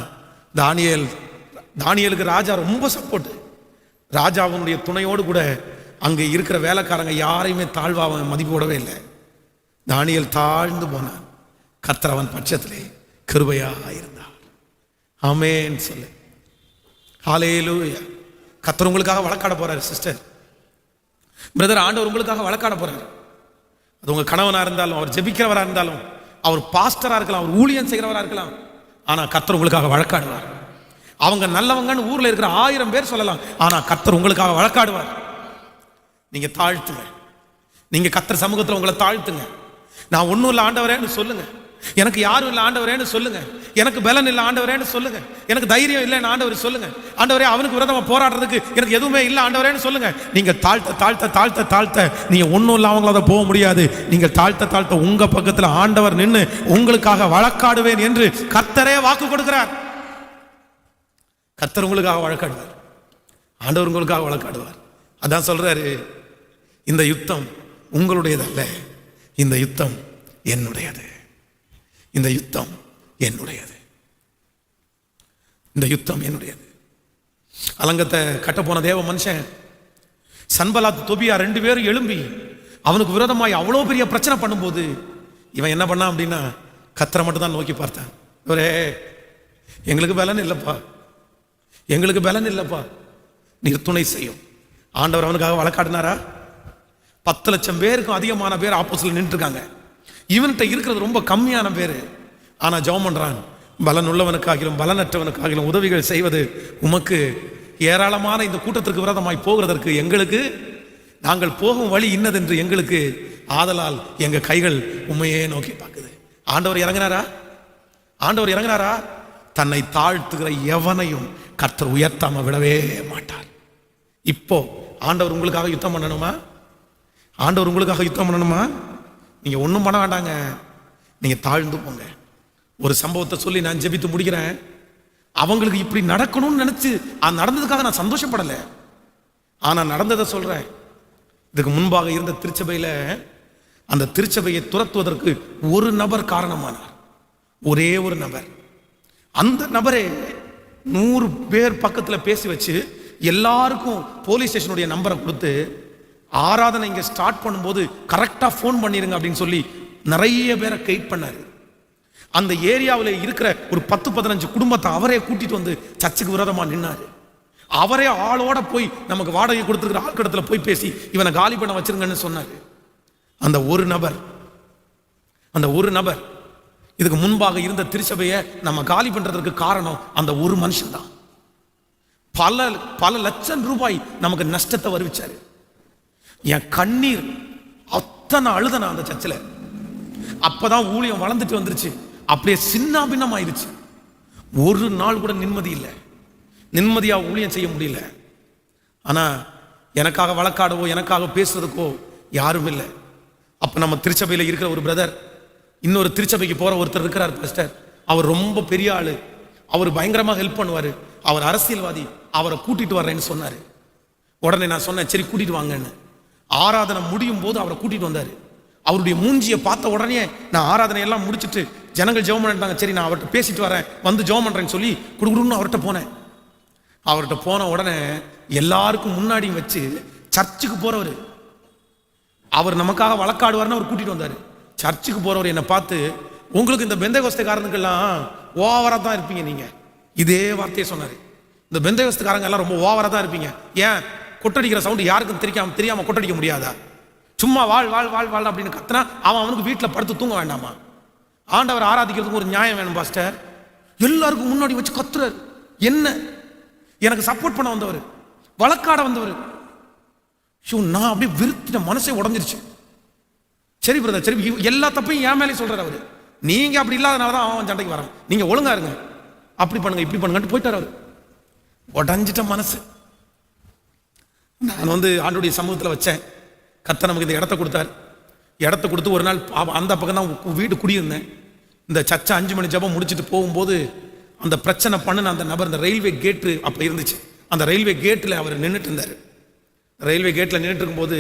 தானியேலுக்கு ராஜா ரொம்ப சப்போர்ட். ராஜாவுடைய துணையோடு கூட அங்கே இருக்கிற வேலைக்காரங்க யாரையுமே தாழ்வாக மதிப்பு போடவே இல்லை. தானியேல் தாழ்ந்து போனான், கர்த்தர் அவன் பட்சத்திலே கிருபையாக இருந்தார். ஆமென் சொல்லு. ஹல்லேலூயா. கர்த்தர் உங்களுக்காக வழக்காட போறாரு சிஸ்டர், பிரதர். ஆண்டவர் உங்களுக்காக வழக்காட போறாரு. அது உங்க கணவனா இருந்தாலும், அவர் ஜெபிக்கிறவரா இருந்தாலும், அவர் பாஸ்டரா இருக்கலாம், அவர் ஊழியம் செய்கிறவரா இருக்கலாம். ஆனா கர்த்தர் உங்களுக்காக வழக்காடுவார். அவங்க நல்லவங்கன்னு ஊர்ல இருக்கிற 1000 பேர் சொல்லலாம், ஆனா கர்த்தர் உங்களுக்காக வழக்காடுவார். நீங்க தாழ்த்துங்க, நீங்க கர்த்தர் சமூகத்தில் உங்களை தாழ்த்துங்க. நான் ஒன்றும் இல்லை ஆண்டவரேன்னு சொல்லுங்க. எனக்கு யாரும் இல்லை ஆண்டவரேன்னு சொல்லுங்க. எனக்கு பலன் இல்லை ஆண்டவரேன்னு சொல்லுங்க. எனக்கு தைரியம் இல்லைன்னு ஆண்டவர் சொல்லுங்க. ஆண்டவரே அவனுக்கு விரோதமா போராடுறதுக்கு எனக்கு எதுவுமே இல்லை ஆண்டவரேன்னு சொல்லுங்க. நீங்க தாழ்த்த தாழ்த்த தாழ்த்த தாழ்த்த நீங்க ஒன்றும் இல்லாமங்களாத போக முடியாது. நீங்கள் தாழ்த்த தாழ்த்த உங்க பக்கத்தில் ஆண்டவர் நின்று உங்களுக்காக வழக்காடுவேன் என்று கர்த்தரே வாக்கு கொடுக்கிறார். கர்த்தர் உங்களுக்காக வழக்காடுவார். ஆண்டவர் உங்களுக்காக வழக்காடுவார். அதான் சொல்றாரு, இந்த யுத்தம் உங்களுடையதல்ல, இந்த யுத்தம் என்னுடையது. இந்த யுத்தம் என்னுடையது. இந்த யுத்தம் என்னுடையது. அலங்கத்தை கட்ட போன தேவ மனுஷன் சன்பலாத் தொபியா 2 பேரும் எழும்பி அவனுக்கு விரோதமாய் அவ்வளோ பெரிய பிரச்சனை பண்ணும்போது இவன் என்ன பண்ணான் அப்படின்னா, கர்த்தரை மட்டும் தான் நோக்கி பார்த்தான். ஒரே எங்களுக்கு பலன் இல்லைப்பா, எங்களுக்கு பலன் இல்லைப்பா, நீர் துணை செய்யும். ஆண்டவர் அவனுக்காக வழக்காடினாரா? 10 லட்சம் பேருக்கும் அதிகமான பேர் ஆப்போசிட்ல நின்று இருக்காங்க. இவன்கிட்ட இருக்கிறது ரொம்ப கம்மியான பேர். ஆனா ஜெபம் பண்றான், பலன் உள்ளவனுக்காகிலும் பலனற்றவனுக்காகிலும் உதவிகள் செய்வது உமக்கு. ஏராளமான இந்த கூட்டத்திற்கு விரோதமாய் போகிறதற்கு எங்களுக்கு, நாங்கள் போகும் வழி இன்னதென்று எங்களுக்கு, ஆதலால் எங்க கைகள் உண்மையே நோக்கி பார்க்குது. ஆண்டவர் இறங்கினாரா? ஆண்டவர் இறங்கினாரா? தன்னை தாழ்த்துகிற எவனையும் கர்த்தர் உயர்த்தாம விடவே மாட்டார். இப்போ ஆண்டவர் உங்களுக்காக யுத்தம் பண்ணணுமா? ஆண்டவர் உங்களுக்காக யுத்தம் பண்ணணுமா? நீங்க ஒன்றும் பண்ண வேண்டாங்க, நீங்க தாழ்ந்து போங்க. ஒரு சம்பவத்தை சொல்லி நான் ஜெபித்து முடிக்கிறேன். அவங்களுக்கு இப்படி நடக்கணும்னு நினைச்சு நடந்ததுக்காக நான் சந்தோஷப்படல, ஆனா நடந்ததை சொல்றேன். இதுக்கு முன்பாக இருந்த திருச்சபையில அந்த திருச்சபையை துரத்துவதற்கு ஒரு நபர் காரணமானார். ஒரே ஒரு நபர். அந்த நபரே 100 பேர் பக்கத்தில் பேசி வச்சு எல்லாருக்கும் போலீஸ் ஸ்டேஷனுடைய நம்பரை கொடுத்து, ஆராதனை இங்க ஸ்டார்ட் பண்ணும்போது கரெக்டா ஃபோன் பண்ணிருங்க அப்படின்னு சொல்லி நிறைய பேரை கைட் பண்ணாரு. அந்த ஏரியாவில் இருக்கிற ஒரு 10-15 குடும்பத்தை அவரே கூட்டிட்டு வந்து சர்ச்சுக்கு விரோதமா நின்னாரு. அவரே ஆளோட போய் நமக்கு வாடகை கொடுத்துருக்கிற ஆட்கடத்துல போய் பேசி இவனை காலி பண்ண வச்சிருங்கன்னு சொன்னாரு. அந்த ஒரு நபர் இதுக்கு முன்பாக இருந்த திருச்சபையை நம்ம காலி பண்றதுக்கு காரணம் அந்த ஒரு மனுஷன் தான். பல லட்சம் ரூபாய் நமக்கு நஷ்டத்தை வருவிச்சாரு. என் கண்ணீர் அத்தனை அழுதனா அந்த சர்ச்சில். அப்பதான் ஊழியம் வளர்ந்துட்டு வந்துருச்சு. அப்படியே சின்ன பின்னம் ஆயிடுச்சு. ஒரு நாள் கூட நிம்மதி இல்லை, நிம்மதியா ஊழியம் செய்ய முடியல. ஆனா எனக்காக வழக்காடவோ எனக்காக பேசுறதுக்கோ யாரும் இல்லை. அப்ப நம்ம திருச்சபையில இருக்கிற ஒரு பிரதர், இன்னொரு திருச்சபைக்கு போற ஒருத்தர் இருக்கிறார் பாஸ்டர். அவர் ரொம்ப பெரிய ஆளு, அவர் பயங்கரமா ஹெல்ப் பண்ணுவாரு, அவர் அரசியல்வாதி, அவரை கூட்டிட்டு வர்றேன்னு சொன்னாரு. உடனே நான் சொன்னேன், சரி கூட்டிட்டு வாங்கன்னு. ஆராதனை முடியும் போது அவரை கூட்டிட்டு வந்தாரு. அவருடைய மூஞ்சியை பார்த்த உடனே நான் ஆராதனை எல்லாம் முடிச்சுட்டு ஜனங்கள் ஜெபம் பண்ணிட்டாங்க, சரி நான் அவர்கிட்ட பேசிட்டு வரேன், வந்து ஜெபம் பண்றேன்னு சொல்லி குடுகுடுன்னு அவர்கிட்ட போனேன். அவர்கிட்ட போன உடனே எல்லாருக்கும் முன்னாடியும் வச்சு சர்ச்சுக்கு போறவர், அவர் நமக்காக வழக்காடுவார்னு அவர் கூட்டிட்டு வந்தாரு. சர்ச்சுக்கு போறவர் என்னை பார்த்து, உங்களுக்கு இந்த பெந்தேகோஸ்தேக்காரனுக்கெல்லாம் ஓவரா தான் இருப்பீங்க நீங்க, இதே வார்த்தையை சொன்னாரு. இந்த பெந்தேகோஸ்தேக்காரங்க எல்லாம் ரொம்ப ஓவரா தான் இருப்பீங்க. ஏன் கொட்டடிக்கிற சவுண்ட் யாருக்கும் தெரியாம கொட்டடிக்க முடியாதா? சும்மா வாழ் வாழ் வாழ் வாழ் அப்படின்னு கத்துனா அவனுக்கு வீட்டில் படுத்து தூங்க வேண்டாமா? ஆண்டவர் ஆராதிக்கிறதுக்கு ஒரு நியாயம் வேணும் பாஸ்டர். எல்லாருக்கும் முன்னாடி வச்சு கத்துறாரு. என்ன எனக்கு சப்போர்ட் பண்ண வந்தவர், வழக்காட வந்தவர். நான் அப்படியே விருத்தின மனசே உடஞ்சிருச்சு. சரி பிரதர், சரி எல்லா தப்பையும் என் மேலே சொல்றாரு அவரு. நீங்க அப்படி இல்லாதனாலதான் அவன் சண்டைக்கு வரான், நீங்க ஒழுங்கா இருங்க, அப்படி பண்ணுங்க இப்படி பண்ணுங்கன்னு போயிட்டார் அவரு. உடஞ்சிட்ட மனசு. நான் ஆண்டுடைய சமூகத்தில் வச்சேன். கர்த்தர் நமக்கு இந்த இடத்த கொடுத்தார். இடத்த கொடுத்து ஒரு நாள் அந்த பக்கம் தான் வீடு குடியிருந்தேன். இந்த சர்ச்சை 5 மணி ஜபம் முடிச்சுட்டு போகும்போது அந்த பிரச்சனை பண்ணின அந்த நபர், இந்த ரயில்வே கேட்டு அப்போ இருந்துச்சு, அந்த ரயில்வே கேட்டில் அவர் நின்றுட்டு இருந்தார். ரயில்வே கேட்டில் நின்றுட்டு இருக்கும்போது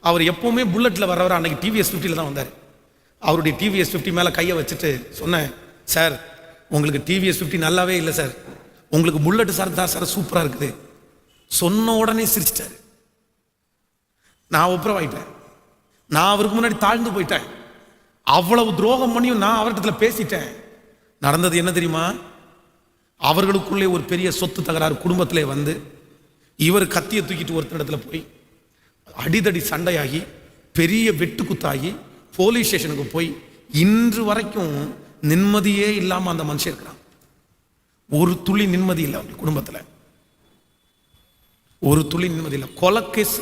அவர் எப்போவுமே புல்லட்டில் வர்றவர் அன்னைக்கு டிவிஎஸ் 50 தான் வந்தார். அவருடைய டிவிஎஸ் 50 மேலே கையை வச்சுட்டு சொன்னேன், சார் உங்களுக்கு டிவிஎஸ் 50 நல்லாவே இல்லை சார், உங்களுக்கு புல்லட் சார் தான் சார் சூப்பராக இருக்குது. சொன்ன உடனே சிரிச்சிட்டாரு. நான் ஒப்புரவாயிட்டேன். நான் அவருக்கு முன்னாடி தாழ்ந்து போயிட்டேன். அவ்வளவு துரோகம் பண்ணியும் நான் அவர்கிட்ட பேசிட்டேன். நடந்தது என்ன தெரியுமா? அவர்களுக்குள்ளே ஒரு பெரிய சொத்து தகராறு குடும்பத்திலே வந்து இவர் கத்தியை தூக்கிட்டு ஒருத்தரிடத்துல போய் அடிதடி சண்டையாகி பெரிய வெட்டுக்குத்தாகி போலீஸ் ஸ்டேஷனுக்கு போய் இன்று வரைக்கும் நிம்மதியே இல்லாம அந்த மனுஷன் இருக்கிறான். ஒரு துளி நிம்மதி இல்லை அவங்க குடும்பத்தில், ஒரு துளி நிம்மதி இல்லை. கொலைகேஸ்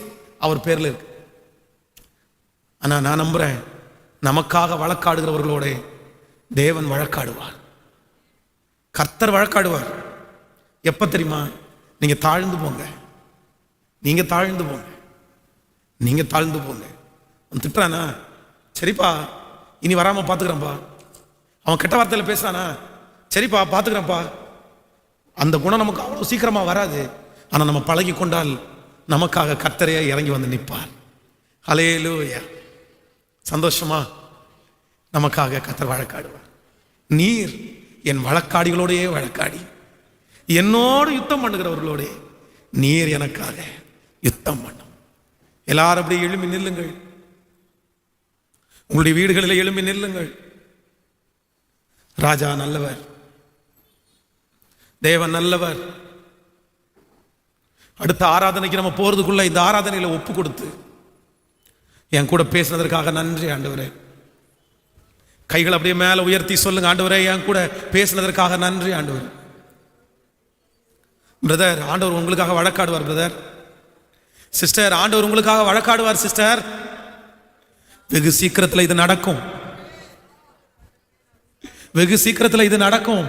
அவர் பேர்ல இருக்கு. ஆனா நான் நம்புறேன், நமக்காக வழக்காடுகிறவர்களோட தேவன் வழக்காடுவார், கர்த்தர் வழக்காடுவார். எப்ப தெரியுமா? நீங்க தாழ்ந்து போங்க, நீங்க தாழ்ந்து போங்க, நீங்க தாழ்ந்து போங்க. அவன் திட்டுறானா, சரிப்பா இனி வராம பாத்துக்கிறேன்ப்பா. அவன் கெட்ட வார்த்தையில பேசுறானா, சரிப்பா பாத்துக்கிறேன்ப்பா. அந்த குணம் நமக்கு அவ்வளவு சீக்கிரமா வராது. ஆனா நம்ம பழகி கொண்டால் நமக்காக கர்த்தரே இறங்கி வந்து நிற்பார். ஹல்லேலூயா. சந்தோஷமா? நமக்காக கர்த்தர் வழக்காடுவார். நீர் என் வழக்காடிகளோடையே வழக்காடி, என்னோடு யுத்தம் பண்ணுகிறவர்களோட நீர் எனக்காக யுத்தம் பண்ணும். எல்லாரும் அப்படியே எழும்பி நில்லுங்கள், உங்களுடைய வீடுகளில் எழும்பி நில்லுங்கள். ராஜா நல்லவர், தேவன் நல்லவர். அடுத்த ஆராதனைக்கு நம்ம போறதுக்குள்ள இந்த ஆராதனையில ஒப்பு கொடுத்து என் கூட பேசினதற்காக நன்றி ஆண்டவரே. கைகள் அப்படியே மேல உயர்த்தி சொல்லுங்க, ஆண்டவரே என் கூட பேசினதற்காக நன்றி ஆண்டவர். பிரதர், ஆண்டவர் உங்களுக்காக வழக்காடுவார். பிரதர், சிஸ்டர், ஆண்டவர் உங்களுக்காக வழக்காடுவார். சிஸ்டர், வெகு சீக்கிரத்தில் இது நடக்கும், வெகு சீக்கிரத்தில் இது நடக்கும்.